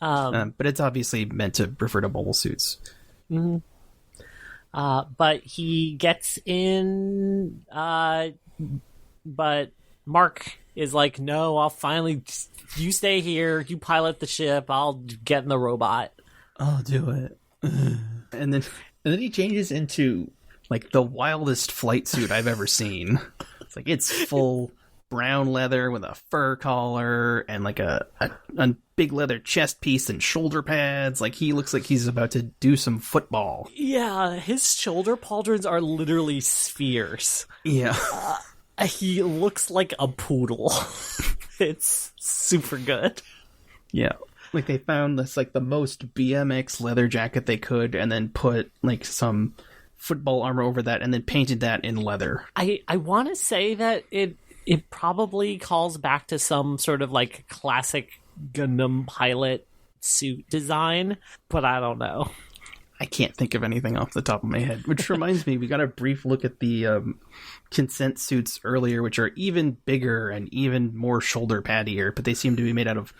But it's obviously meant to refer to mobile suits. Mm-hmm. But he gets in, but Mark is like, no, I'll finally, you stay here, you pilot the ship, I'll get in the robot. I'll do it. And then he changes into the wildest flight suit I've ever seen. It's full brown leather with a fur collar and a big leather chest piece and shoulder pads. He looks like he's about to do some football. Yeah, his shoulder pauldrons are literally spheres. Yeah. He looks like a poodle. It's super good. Yeah. They found this the most BMX leather jacket they could and then put some football armor over that and then painted that in leather. I want to say that it probably calls back to some sort of classic Gundam pilot suit design, but I don't know. I can't think of anything off the top of my head, which reminds me, we got a brief look at the consent suits earlier, which are even bigger and even more shoulder paddier, but they seem to be made out of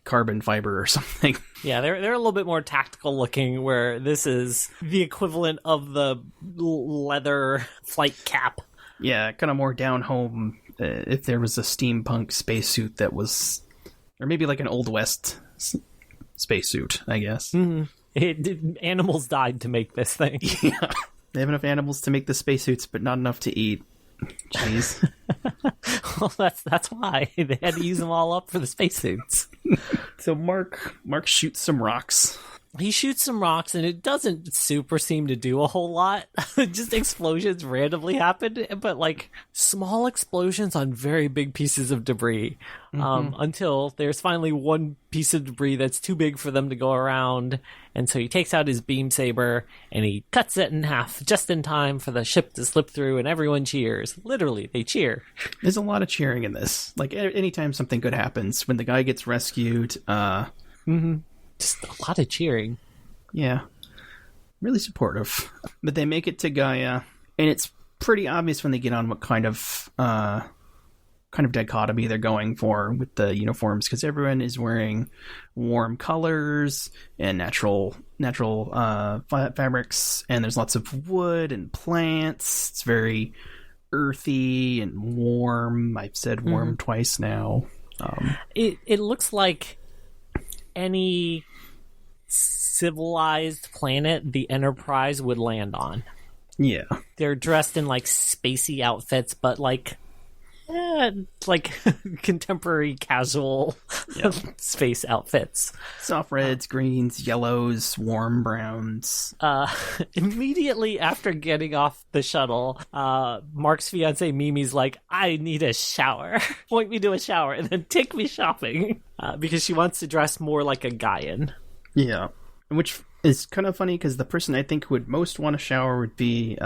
carbon fiber or something. Yeah, they're a little bit more tactical looking, where this is the equivalent of the leather flight cap. Yeah, kind of more down home. If there was a steampunk spacesuit that was, or maybe an Old West spacesuit, I guess. Mm-hmm. Animals died to make this thing. Yeah, they have enough animals to make the spacesuits, but not enough to eat. Jeez. Well, that's why they had to use them all up for the spacesuits. So Mark shoots some rocks. He shoots some rocks, and it doesn't super seem to do a whole lot. Just explosions randomly happen, but like small explosions on very big pieces of debris. Until there's finally one piece of debris that's too big for them to go around, and so he takes out his beam saber and he cuts it in half just in time for the ship to slip through, and everyone cheers. Literally, they cheer. There's a lot of cheering in this. Like anytime something good happens, when the guy gets rescued, Just a lot of cheering. Yeah. Really supportive. But they make it to Gaia, and it's pretty obvious when they get on what kind of dichotomy they're going for with the uniforms, because everyone is wearing warm colors and natural fabrics, and there's lots of wood and plants. It's very earthy and warm. I've said warm twice now. It looks like any civilized planet the Enterprise would land on. Yeah. They're dressed in like spacey outfits, but like contemporary casual space outfits. Soft reds, greens, yellows, warm browns. Immediately after getting off the shuttle, Mark's fiance Mimi's like, I need a shower. Point me to a shower and then take me shopping. Because she wants to dress more like a Gaian. Yeah. Which is kind of funny, because the person I think who would most want a shower would be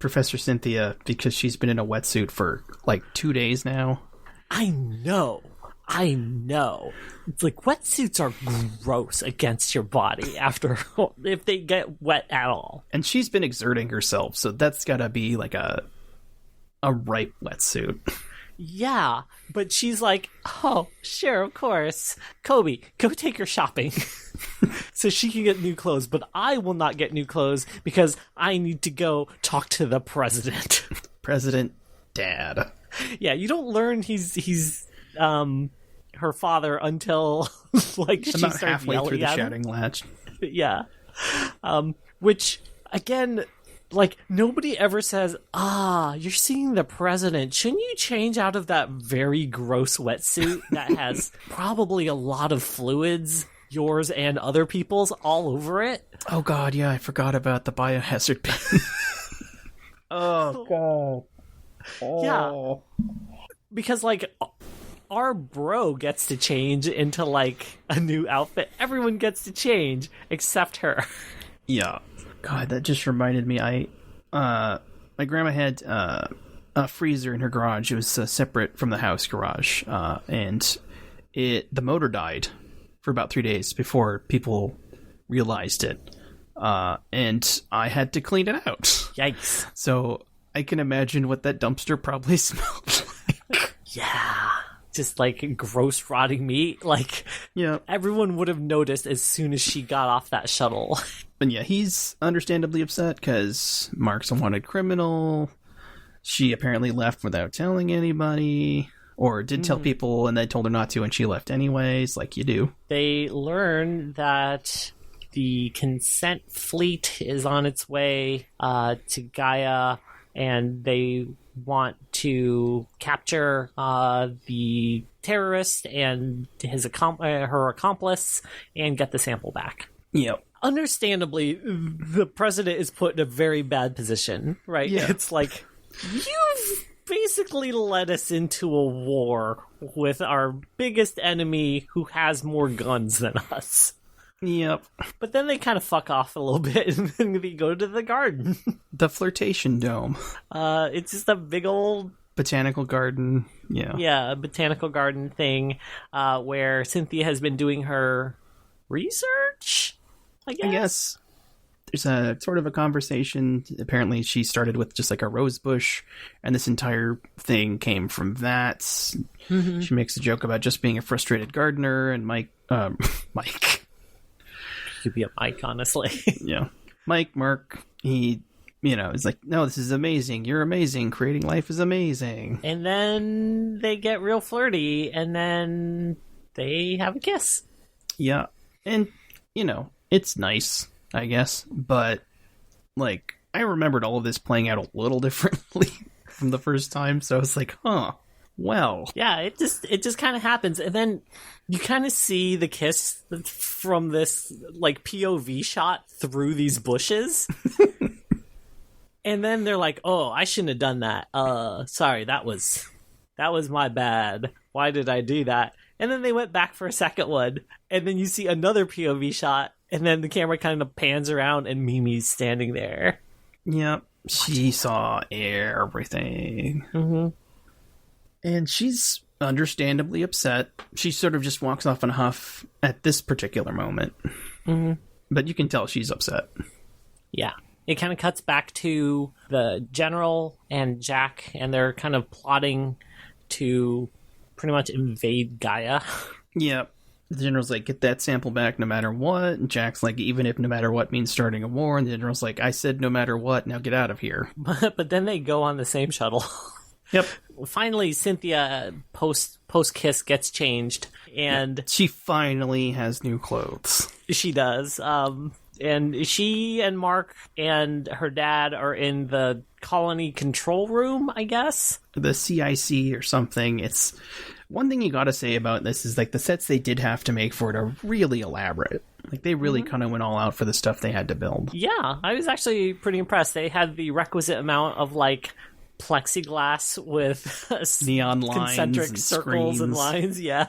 Professor Cynthia, because she's been in a wetsuit for like 2 days now. I know. It's like wetsuits are gross against your body after if they get wet at all. And she's been exerting herself, so that's gotta be like a ripe wetsuit. Yeah, but she's like, oh, sure, of course. Kobe, go take her shopping so she can get new clothes, but I will not get new clothes because I need to go talk to the president. President Dad. Yeah, you don't learn he's her father until like she about starts halfway yelling through the at him. shouting latch. Yeah. Which, again, like, nobody ever says, you're seeing the president. Shouldn't you change out of that very gross wetsuit that has probably a lot of fluids, yours and other people's, all over it? Oh, God, yeah, I forgot about the biohazard bin. Oh, God. Oh. Yeah. Because, like, our bro gets to change into, like, a new outfit. Everyone gets to change, except her. Yeah. God, that just reminded me. My grandma had a freezer in her garage. It was separate from the house garage, and the motor died for about 3 days before people realized it, and I had to clean it out. Yikes! So I can imagine what that dumpster probably smelled like. Yeah. Just like gross rotting meat. Like, yeah, everyone would have noticed as soon as she got off that shuttle. And yeah, he's understandably upset because Mark's a wanted criminal. She apparently left without telling anybody, or did tell people and they told her not to, and she left anyways, like you do. They learn that the consent fleet is on its way to Gaia, and they want to capture the terrorist and her accomplice and get the sample back. Yep. Understandably, the president is put in a very bad position, right? Yeah. It's like, you've basically led us into a war with our biggest enemy who has more guns than us. Yep. But then they kind of fuck off a little bit and then they go to the garden. The flirtation dome. It's just a big old botanical garden. Yeah. Yeah, a botanical garden thing where Cynthia has been doing her research, I guess. There's a sort of a conversation. Apparently she started with just like a rose bush, and this entire thing came from that. Mm-hmm. She makes a joke about just being a frustrated gardener, and Mike. Could be a Mike, honestly. Yeah. Mark, he, is like, no, this is amazing. You're amazing. Creating life is amazing. And then they get real flirty, and then they have a kiss. Yeah. And, it's nice, I guess. But, I remembered all of this playing out a little differently from the first time. So I was like, huh. Well, yeah, it just kind of happens, and then you kind of see the kiss from this like POV shot through these bushes. And then they're like, "Oh, I shouldn't have done that. Sorry, that was my bad. Why did I do that?" And then they went back for a second one, and then you see another POV shot, and then the camera kind of pans around, and Mimi's standing there. Yep, she saw everything. Mm-hmm. And she's understandably upset. She sort of just walks off in a huff at this particular moment. Mm-hmm. But you can tell she's upset. Yeah. It kind of cuts back to the general and Jack, and they're kind of plotting to pretty much invade Gaia. Yeah. The general's like, get that sample back no matter what. And Jack's like, even if no matter what means starting a war. And the general's like, I said no matter what, now get out of here. But then they go on the same shuttle. Yep. Finally, Cynthia, post-kiss, gets changed. And she finally has new clothes. She does. And she and Mark and her dad are in the colony control room, I guess. The CIC or something. It's one thing you gotta say about this is like the sets they did have to make for it are really elaborate. Like they really kind of went all out for the stuff they had to build. Yeah, I was actually pretty impressed. They had the requisite amount of like plexiglass with neon lines, concentric and circles screens. And lines. Yeah.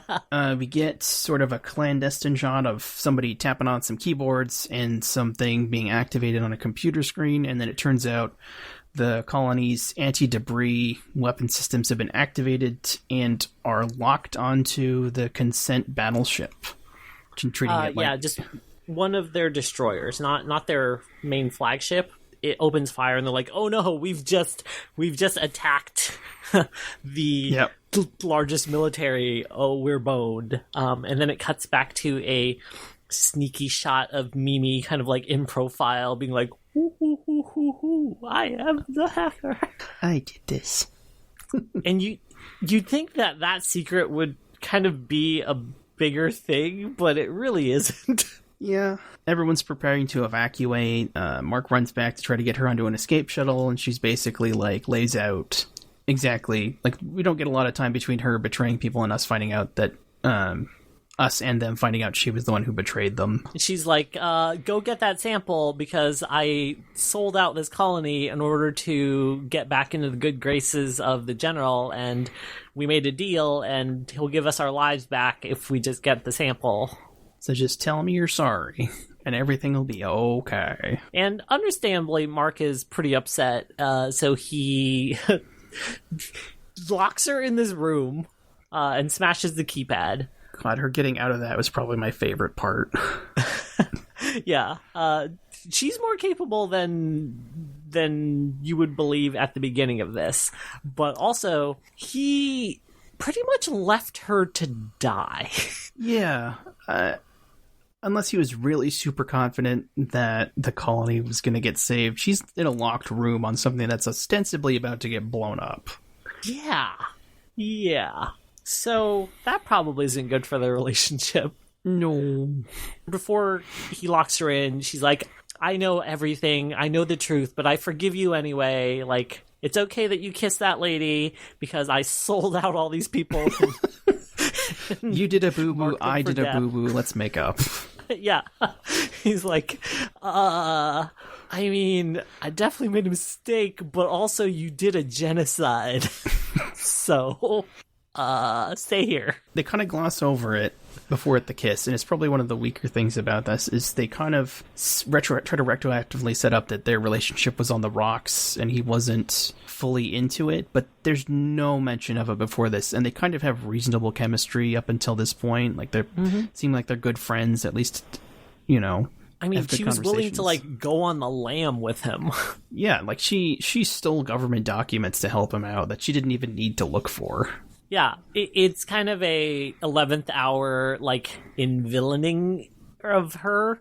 We get sort of a clandestine shot of somebody tapping on some keyboards and something being activated on a computer screen, and then it turns out the colony's anti-debris weapon systems have been activated and are locked onto the Consent battleship. Treating it like... Yeah, just one of their destroyers, not their main flagship. It opens fire, and they're like, "Oh no, we've just attacked the largest military. Oh, we're boned." And then it cuts back to a sneaky shot of Mimi, kind of like in profile, being like, "Hoo, hoo, hoo, hoo, hoo, I am the hacker. I did this." And you'd think that secret would kind of be a bigger thing, but it really isn't. Yeah. Everyone's preparing to evacuate. Mark runs back to try to get her onto an escape shuttle, and she's basically like lays out exactly like we don't get a lot of time between her betraying people and us finding out that us and them finding out she was the one who betrayed them. She's like, go get that sample because I sold out this colony in order to get back into the good graces of the general, and we made a deal, and he'll give us our lives back if we just get the sample. So just tell me you're sorry, and everything will be okay. And understandably, Mark is pretty upset, so he locks her in this room and smashes the keypad. God, her getting out of that was probably my favorite part. Yeah. She's more capable than you would believe at the beginning of this. But also, he pretty much left her to die. Yeah. Unless he was really super confident that the colony was going to get saved. She's in a locked room on something that's ostensibly about to get blown up. Yeah. Yeah. So that probably isn't good for their relationship. No. Before he locks her in, she's like, I know everything. I know the truth, but I forgive you anyway. Like, it's okay that you kissed that lady because I sold out all these people. You did a boo-boo, I did a boo-boo, let's make up. Yeah. He's like, I mean, I definitely made a mistake, but also you did a genocide. So, stay here. They kind of gloss over it before at the kiss, and it's probably one of the weaker things about this, is they kind of try to retroactively set up that their relationship was on the rocks, and he wasn't fully into it, but there's no mention of it before this, and they kind of have reasonable chemistry up until this point. Like, they seem like they're good friends, at least, you know. I mean, she was willing to, like, go on the lam with him. Yeah, like, she stole government documents to help him out that she didn't even need to look for. Yeah, it's kind of a 11th hour, like, envillaining of her,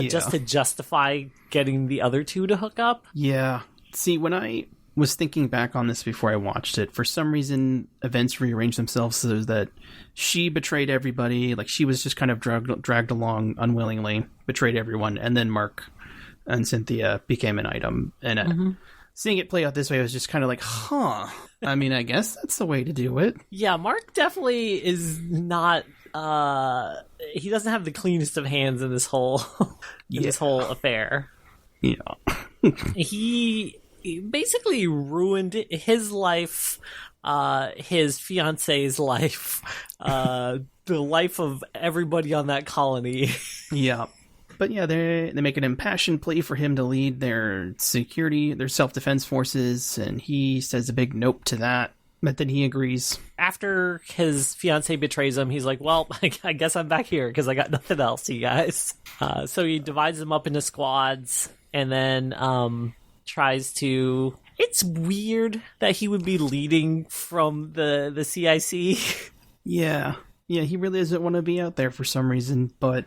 just to justify getting the other two to hook up. Yeah. See, when I was thinking back on this before I watched it, for some reason, events rearranged themselves so that she betrayed everybody, like, she was just kind of dragged along unwillingly, betrayed everyone, and then Mark and Cynthia became an item. And seeing it play out this way, I was just kind of like, huh. I mean, I guess that's the way to do it. Yeah, Mark definitely is not. He doesn't have the cleanest of hands in this whole this whole affair. Yeah. He basically ruined his life, his fiance's life, the life of everybody on that colony. Yeah. But yeah, they make an impassioned plea for him to lead their security, their self-defense forces, and he says a big nope to that. But then he agrees. After his fiancée betrays him, he's like, well, I guess I'm back here because I got nothing else, you guys. So he divides them up into squads and then tries to... It's weird that he would be leading from the CIC. Yeah, he really doesn't want to be out there for some reason, but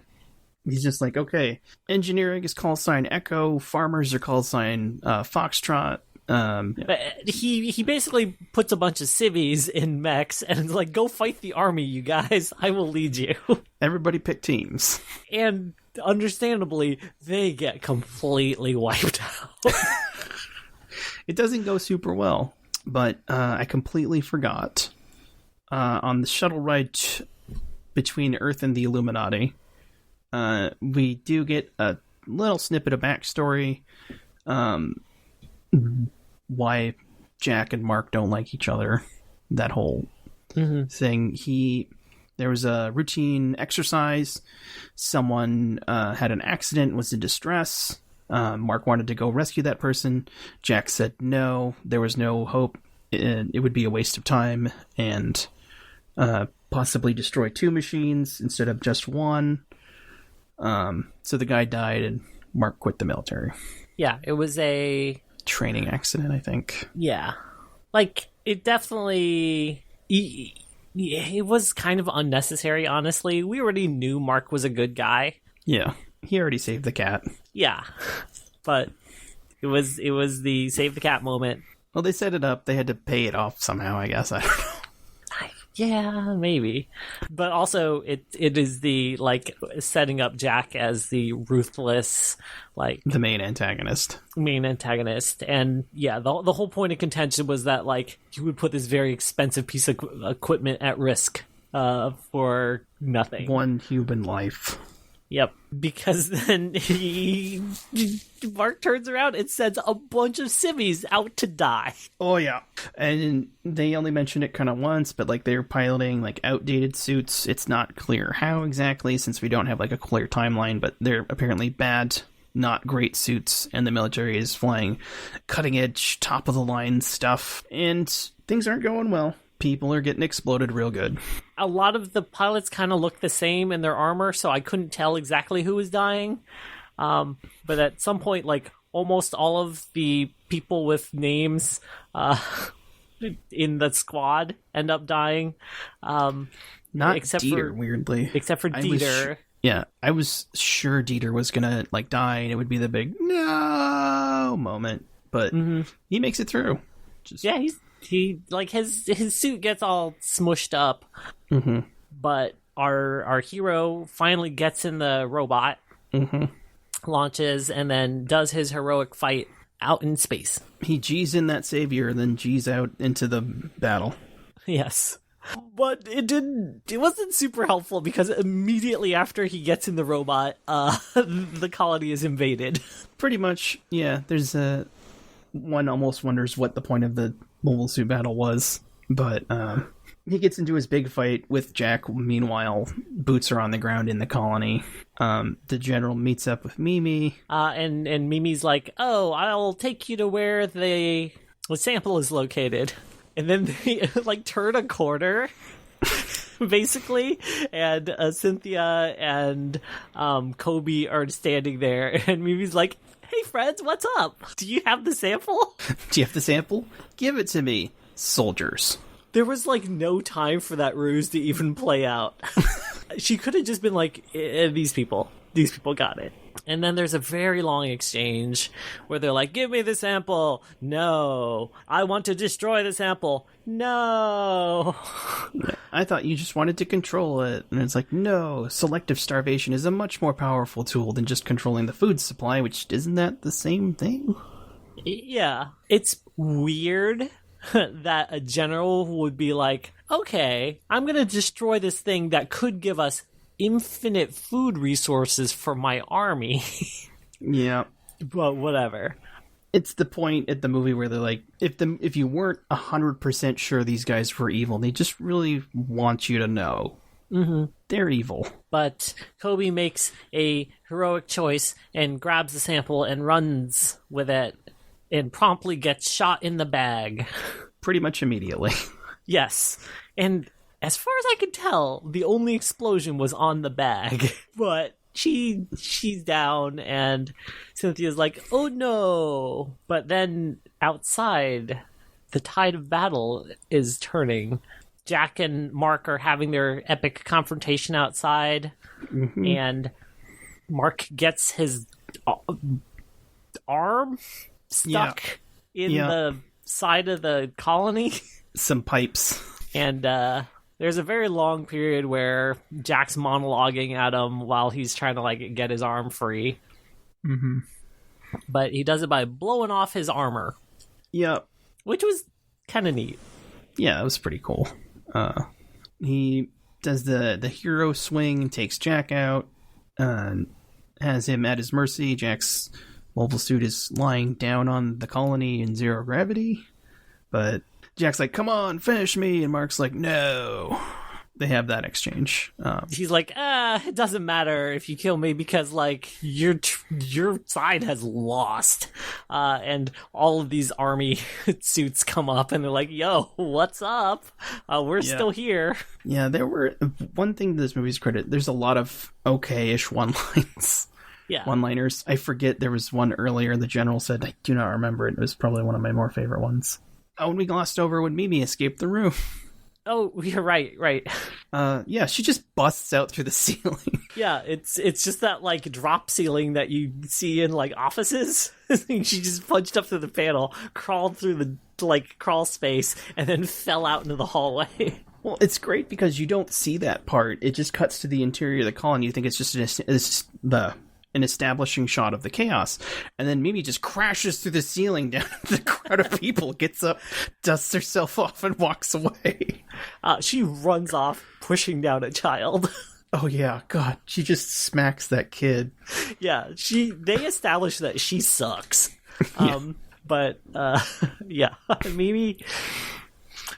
he's just like, okay, engineering is call sign Echo, farmers are call sign Foxtrot. But he basically puts a bunch of civvies in mechs and is like, go fight the army, you guys. I will lead you. Everybody pick teams. And understandably, they get completely wiped out. It doesn't go super well, but I completely forgot. On the shuttle ride between Earth and the Illuminati, we do get a little snippet of backstory. Why Jack and Mark don't like each other. That whole thing. There was a routine exercise. Someone had an accident, was in distress. Mark wanted to go rescue that person. Jack said no. There was no hope. It would be a waste of time and possibly destroy 2 machines instead of just one. So the guy died and Mark quit the military. Yeah, it was a... training accident, I think. Yeah. Like, it definitely... It was kind of unnecessary, honestly. We already knew Mark was a good guy. Yeah. He already saved the cat. Yeah. But it was the save the cat moment. Well, they set it up. They had to pay it off somehow, I guess. I don't know. Yeah, maybe. But also, it is the, like, setting up Jack as the ruthless, like... the main antagonist. And, yeah, the whole point of contention was that, like, he would put this very expensive piece of equipment at risk for nothing. One human life. Yep, because then Mark turns around and sends a bunch of civvies out to die. Oh, yeah. And they only mentioned it kind of once, but, like, they're piloting, like, outdated suits. It's not clear how exactly, since we don't have, like, a clear timeline, but they're apparently bad, not great suits, and the military is flying cutting-edge, top-of-the-line stuff, and things aren't going well. People are getting exploded real good. A lot of the pilots kind of look the same in their armor, so I couldn't tell exactly who was dying. But at some point, like, almost all of the people with names in the squad end up dying. Not except Dieter, weirdly. Except for Dieter. I was sure Dieter was gonna, like, die, and it would be the big no moment. But he makes it through. Yeah, he like his suit gets all smushed up, but our hero finally gets in the robot, launches, and then does his heroic fight out in space. He G's in that Savior and then G's out into the battle. Yes. But it wasn't super helpful because immediately after he gets in the robot, the colony is invaded. Pretty much. Yeah, there's one almost wonders what the point of the mobile suit battle was, but he gets into his big fight with Jack. Meanwhile, boots are on the ground in the colony. The general meets up with Mimi, and Mimi's like, "Oh, I'll take you to where the sample is located," and then they like turn a corner. Basically, and Cynthia and Kobe are standing there, and Mimi's like, "Hey friends, what's up? Do you have the sample? Do you have the sample? Give it to me, soldiers." There was, like, no time for that ruse to even play out. She could have just been like, these people got it. And then there's a very long exchange where they're like, "Give me the sample." "No. I want to destroy the sample." "No." "I thought you just wanted to control it." And it's like, no, selective starvation is a much more powerful tool than just controlling the food supply, which isn't that the same thing? Yeah. It's weird that a general would be like, okay, I'm going to destroy this thing that could give us infinite food resources for my army. Yeah. But whatever. It's the point at the movie where they're like, if you weren't 100% sure these guys were evil, they just really want you to know. Mm-hmm. They're evil. But Kobe makes a heroic choice and grabs the sample and runs with it and promptly gets shot in the bag. Pretty much immediately. Yes. And as far as I could tell, the only explosion was on the bag. But she's down and Cynthia's like, oh no. But then outside, the tide of battle is turning. Jack and Mark are having their epic confrontation outside, and Mark gets his arm stuck in the side of the colony. Some pipes. And there's a very long period where Jack's monologuing at him while he's trying to like get his arm free. Mm-hmm. But he does it by blowing off his armor. Yep. Which was kind of neat. Yeah, it was pretty cool. He does the hero swing and takes Jack out, has him at his mercy. Jack's mobile suit is lying down on the colony in zero gravity, but Jack's like, come on, finish me, and Mark's like, no. They have that exchange. He's like, it doesn't matter if you kill me because, like, your side has lost. And all of these army suits come up and they're like, yo, what's up? We're still here. Yeah, there were... One thing to this movie's credit, there's a lot of okay-ish one-lines. Yeah. One-liners. I forget, there was one earlier the general said, I do not remember it. It was probably one of my more favorite ones. Oh, and we glossed over when Mimi escaped the room. Oh, you're right. Yeah, she just busts out through the ceiling. Yeah, it's just that, like, drop ceiling that you see in, like, offices. She just punched up through the panel, crawled through the, like, crawl space, and then fell out into the hallway. Well, it's great because you don't see that part. It just cuts to the interior of the colony. You think it's just an establishing shot of the chaos, and then Mimi just crashes through the ceiling down into the crowd of people, gets up, dusts herself off, and walks away. She runs off, pushing down a child. Oh yeah, God, she just smacks that kid. Yeah, they establish that she sucks. But yeah,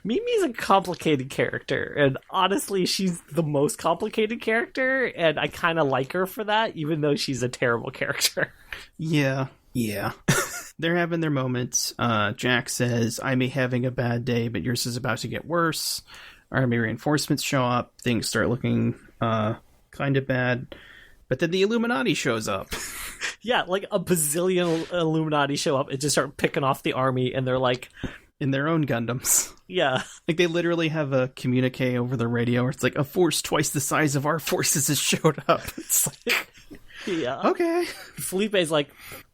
Mimi's a complicated character, and honestly, she's the most complicated character, and I kind of like her for that, even though she's a terrible character. Yeah. They're having their moments. Jack says, I'm having a bad day, but yours is about to get worse. Army reinforcements show up. Things start looking kind of bad. But then the Illuminati shows up. Yeah, like a bazillion Illuminati show up and just start picking off the army, and they're like... in their own Gundams. Yeah. Like, they literally have a communique over the radio where it's like, a force twice the size of our forces has showed up. It's like... Yeah. Okay. Felipe's like,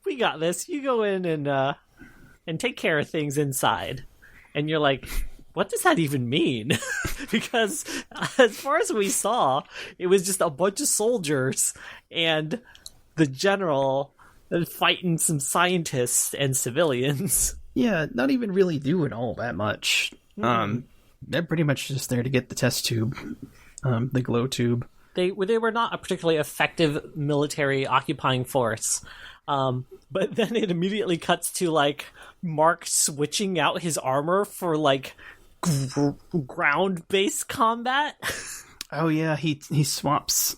we got this. You go in and take care of things inside. And you're like, what does that even mean? Because as far as we saw, it was just a bunch of soldiers and the general fighting some scientists and civilians. Yeah, not even really doing all that much. They're pretty much just there to get the test tube, the glow tube. They were not a particularly effective military occupying force. But then it immediately cuts to, like, Mark switching out his armor for, like, ground-based combat. Oh yeah, he swaps,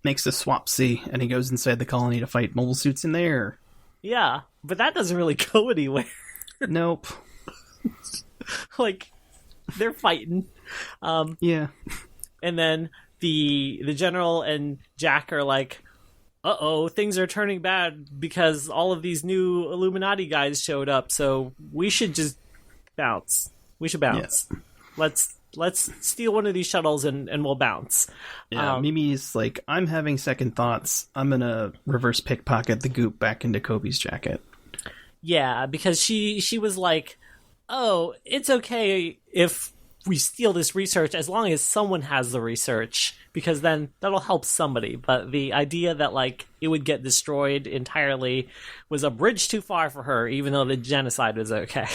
makes a swapsy, and he goes inside the colony to fight mobile suits in there. Yeah, but that doesn't really go anywhere. Nope. Like, they're fighting. Yeah. And then the general and Jack are like, uh-oh, things are turning bad because all of these new Illuminati guys showed up, so we should just bounce. We should bounce. Yeah. Let's steal one of these shuttles and we'll bounce. Yeah, Mimi's like, I'm having second thoughts. I'm gonna reverse pickpocket the goop back into Kobe's jacket. Yeah, because she was like, oh, it's okay if we steal this research as long as someone has the research, because then that'll help somebody. But the idea that, like, it would get destroyed entirely was a bridge too far for her, even though the genocide was okay.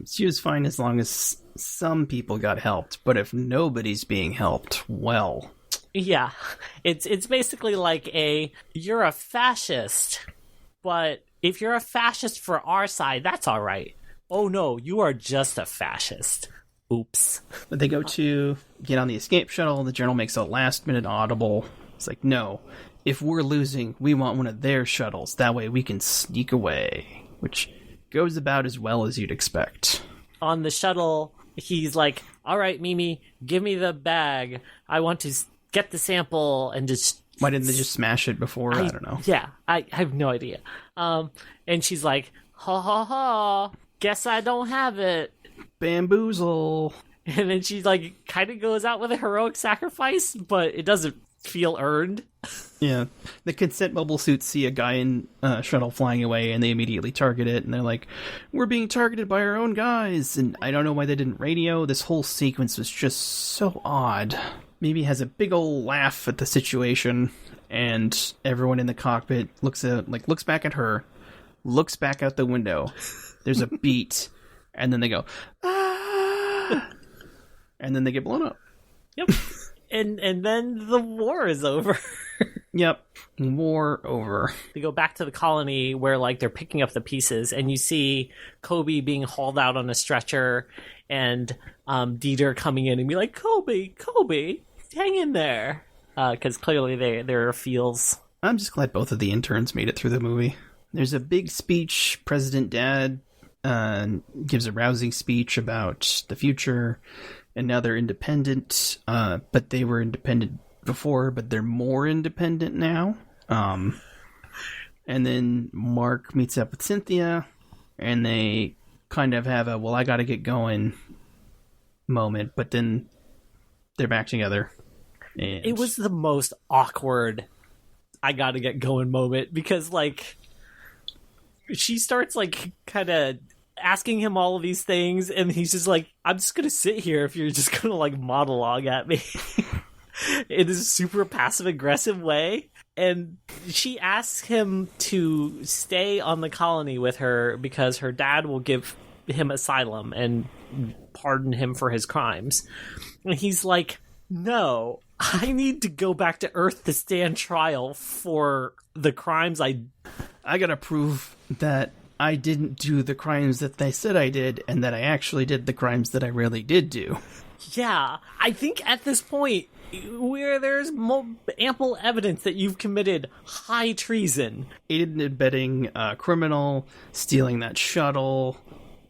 She was fine as long as some people got helped, but if nobody's being helped, well... Yeah, it's basically like you're a fascist, but if you're a fascist for our side, that's all right. Oh no, you are just a fascist. Oops. But they go to get on the escape shuttle. The general makes a last-minute audible. It's like, no, if we're losing, we want one of their shuttles. That way we can sneak away, which goes about as well as you'd expect. On the shuttle, he's like, all right, Mimi, give me the bag. I want to get the sample and just... Why didn't they just smash it before? I don't know. Yeah, I have no idea. And she's like, ha ha ha, guess I don't have it. Bamboozle. And then she like kind of goes out with a heroic sacrifice, but it doesn't feel earned. Yeah. The consent mobile suits see a guy in shuttle flying away and they immediately target it and they're like, we're being targeted by our own guys. And I don't know why they didn't radio. This whole sequence was just so odd. Mimi has a big ol' laugh at the situation, and everyone in the cockpit looks back at her, looks back out the window. There's a beat, and then they go, ah! And then they get blown up. Yep. And then the war is over. Yep. War over. They go back to the colony where like they're picking up the pieces, and you see Kobe being hauled out on a stretcher, and Dieter coming in and be like, Kobe, hang in there. Because clearly there are feels. I'm just glad both of the interns made it through the movie. There's a big speech. President Dad gives a rousing speech about the future, and now they're independent. But they were independent before, but they're more independent now. And then Mark meets up with Cynthia, and they kind of have a, well, I gotta get going moment, but then they're back together. And it was the most awkward I gotta get going moment, because like she starts like kind of asking him all of these things, and he's just like, I'm just gonna sit here if you're just gonna like monologue at me in this super passive aggressive way. And she asks him to stay on the colony with her because her dad will give him asylum and pardon him for his crimes. And he's like, no, I need to go back to Earth to stand trial for the crimes I gotta prove that I didn't do the crimes that they said I did, and that I actually did the crimes that I really did do. Yeah, I think at this point, where there's ample evidence that you've committed high treason. Aided and abetting a criminal, stealing that shuttle,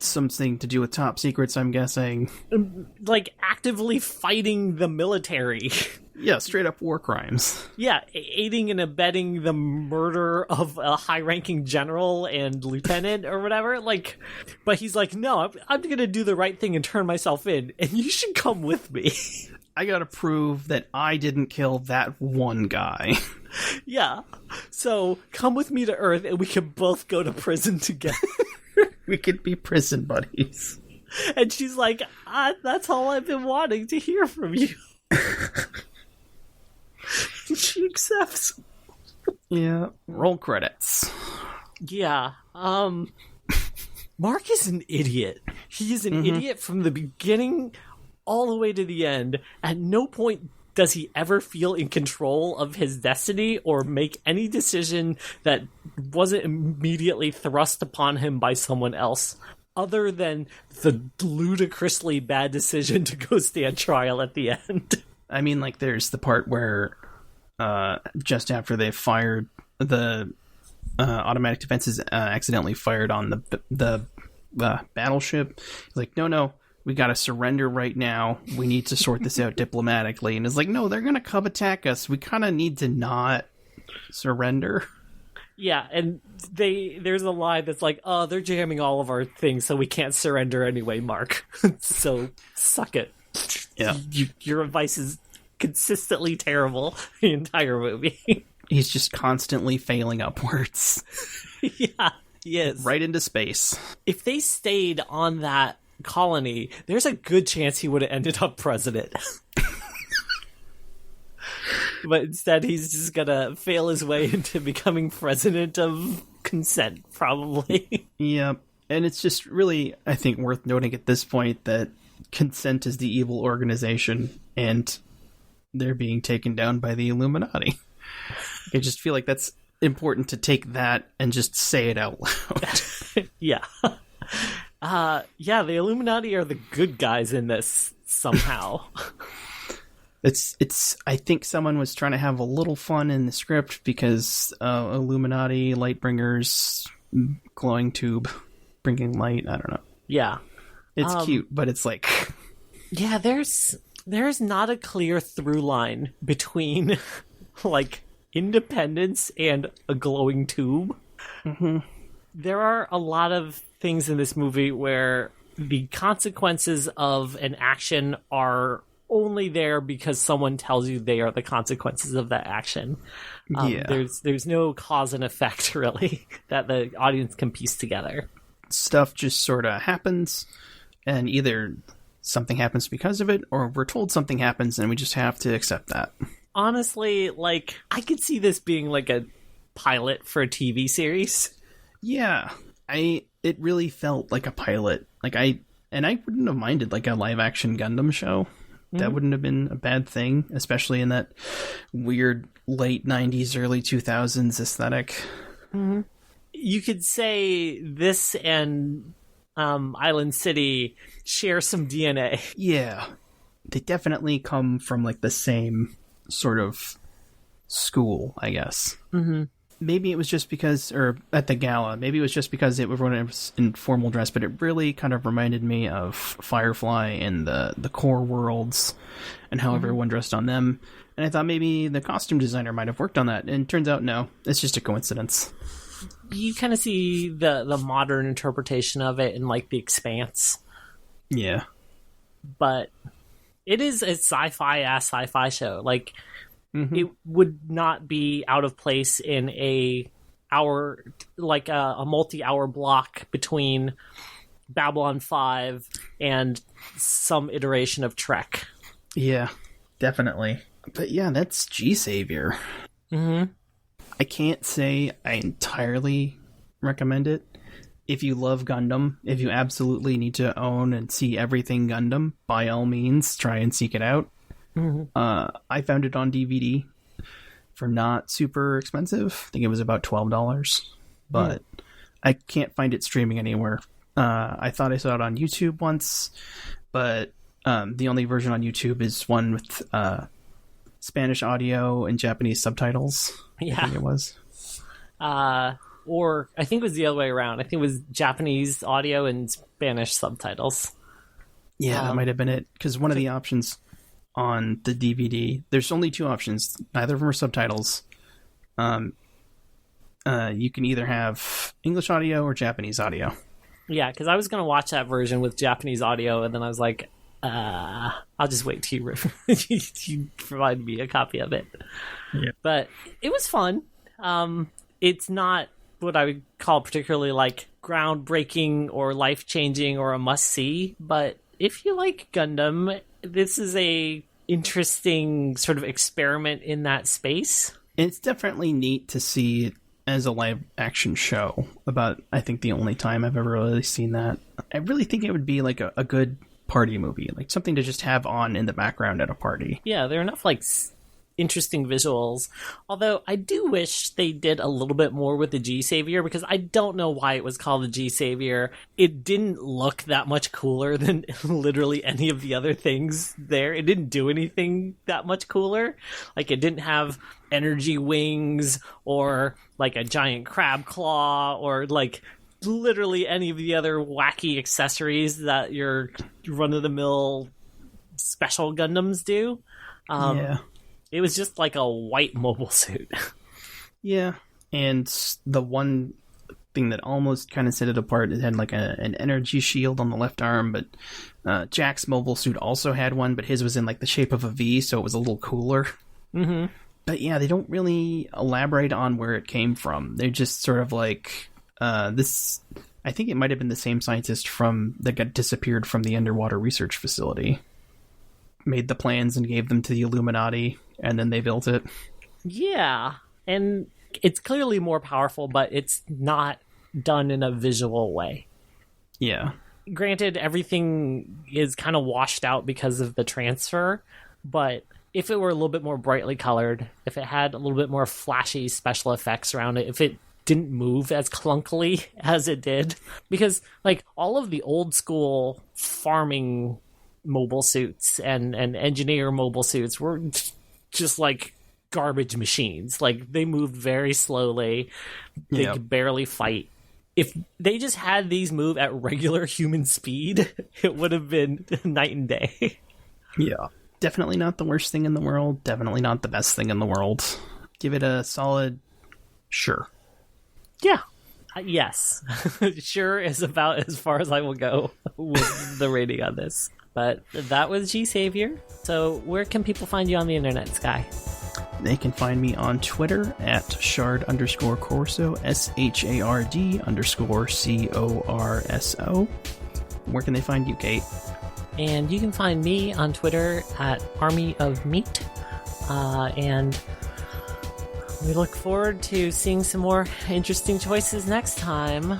something to do with top secrets, I'm guessing. Like, actively fighting the military. Yeah, straight up war crimes. Yeah, aiding and abetting the murder of a high-ranking general and lieutenant or whatever. Like, but he's like, no, I'm gonna do the right thing and turn myself in, and you should come with me. I gotta prove that I didn't kill that one guy. Yeah, so come with me to Earth and we can both go to prison together. We could be prison buddies. And she's like, that's all I've been wanting to hear from you. She accepts. Yeah, roll credits. Yeah, Mark is an idiot. He is an idiot from the beginning all the way to the end. At no point does he ever feel in control of his destiny or make any decision that wasn't immediately thrust upon him by someone else, other than the ludicrously bad decision to go stand trial at the end. I mean, like, there's the part where just after they fired the automatic defenses accidentally fired on the battleship. He's like, no, we gotta surrender right now. We need to sort this out diplomatically. And it's like, no, they're gonna come attack us. We kind of need to not surrender. Yeah, and there's a line that's like, oh, they're jamming all of our things, so we can't surrender anyway, Mark. So suck it. Yeah. Your advice is consistently terrible the entire movie. He's just constantly failing upwards. Yeah, he is. Right into space. If they stayed on that colony, there's a good chance he would have ended up president. But instead, he's just gonna fail his way into becoming president of consent, probably. Yep. And it's just really, I think, worth noting at this point that Consent is the evil organization and they're being taken down by the Illuminati. I just feel like that's important to take that and just say it out loud. Yeah. The Illuminati are the good guys in this somehow. It's. I think someone was trying to have a little fun in the script because Illuminati, Lightbringers, glowing tube, bringing light. I don't know. Yeah. It's cute, but it's like... Yeah, there's not a clear through line between, like, independence and a glowing tube. Mm-hmm. There are a lot of things in this movie where the consequences of an action are only there because someone tells you they are the consequences of that action. There's no cause and effect, really, that the audience can piece together. Stuff just sort of happens, and either something happens because of it, or we're told something happens and we just have to accept that. Honestly, like, I could see this being like a pilot for a TV series. Yeah, it really felt like a pilot. I wouldn't have minded like a live action Gundam show. Mm-hmm. That wouldn't have been a bad thing, especially in that weird late 90s, early 2000s aesthetic. Mm-hmm. You could say this and Island City share some DNA. Yeah, they definitely come from like the same sort of school, I guess. Mm-hmm. Maybe it was just because, or at the gala, maybe it was just because everyone was in formal dress, but it really kind of reminded me of Firefly and the core worlds and how everyone dressed on them. And I thought maybe the costume designer might have worked on that. And it turns out, no, it's just a coincidence. You kind of see the modern interpretation of it in, like, The Expanse. Yeah. But it is a sci-fi-ass sci-fi show. Like, it would not be out of place in a multi-hour block between Babylon 5 and some iteration of Trek. Yeah, definitely. But yeah, that's G-Saviour. Mm-hmm. I can't say I entirely recommend it. If you love Gundam, if you absolutely need to own and see everything Gundam, by all means, try and seek it out. Mm-hmm. I found it on DVD for not super expensive. I think it was about $12, but I can't find it streaming anywhere. I thought I saw it on YouTube once, but the only version on YouTube is one with Spanish audio and Japanese subtitles. Yeah. I think it was. Or I think it was the other way around. I think it was Japanese audio and Spanish subtitles. Yeah, that might have been it. Because one of the options on the DVD, there's only two options. Neither of them are subtitles. You can either have English audio or Japanese audio. Yeah, because I was going to watch that version with Japanese audio, and then I was like, I'll just wait till you provide me a copy of it. Yeah. But it was fun. It's not what I would call particularly like groundbreaking or life-changing or a must-see, but if you like Gundam, this is a interesting sort of experiment in that space. It's definitely neat to see it as a live-action show. About, I think, the only time I've ever really seen that. I really think it would be like a good party movie, like something to just have on in the background at a party. Yeah, there are enough like interesting visuals, although I do wish they did a little bit more with the G-Saviour, because I don't know why it was called the G-Saviour. It didn't look that much cooler than literally any of the other things there. It didn't do anything that much cooler. Like, it didn't have energy wings or like a giant crab claw or like literally any of the other wacky accessories that your run-of-the-mill special Gundams do. Yeah. It was just like a white mobile suit. Yeah, and the one thing that almost kind of set it apart, it had like an energy shield on the left arm, but Jack's mobile suit also had one, but his was in like the shape of a V, so it was a little cooler. Mm-hmm. But yeah, they don't really elaborate on where it came from. They're just sort of like, this... I think it might have been the same scientist that got disappeared from the underwater research facility. Made the plans and gave them to the Illuminati, and then they built it. Yeah, and it's clearly more powerful, but it's not done in a visual way. Yeah. Granted, everything is kind of washed out because of the transfer, but if it were a little bit more brightly colored, if it had a little bit more flashy special effects around it, if it didn't move as clunkily as it did, because like all of the old school farming mobile suits and engineer mobile suits were just like garbage machines. Like they moved very slowly. They could barely fight. If they just had these move at regular human speed, it would have been night and day. Yeah. Definitely not the worst thing in the world. Definitely not the best thing in the world. Give it a solid sure. Yeah. Yes. Sure is about as far as I will go with the rating on this. But that was G-Saviour. So where can people find you on the internet, Sky? They can find me on Twitter at shard_corso, SHARD_CORSO. Where can they find you, Kate? And you can find me on Twitter at Army of Meat. And we look forward to seeing some more interesting choices next time.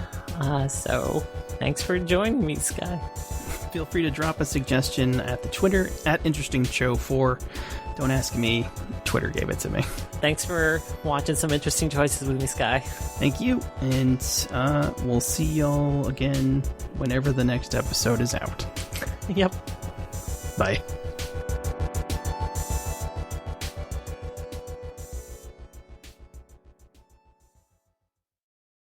So thanks for joining me, Sky. Feel free to drop a suggestion at the Twitter at InterestingShow4. Don't ask me. Twitter gave it to me. Thanks for watching some interesting choices with me, Sky. Thank you. And we'll see y'all again whenever the next episode is out. Yep. Bye.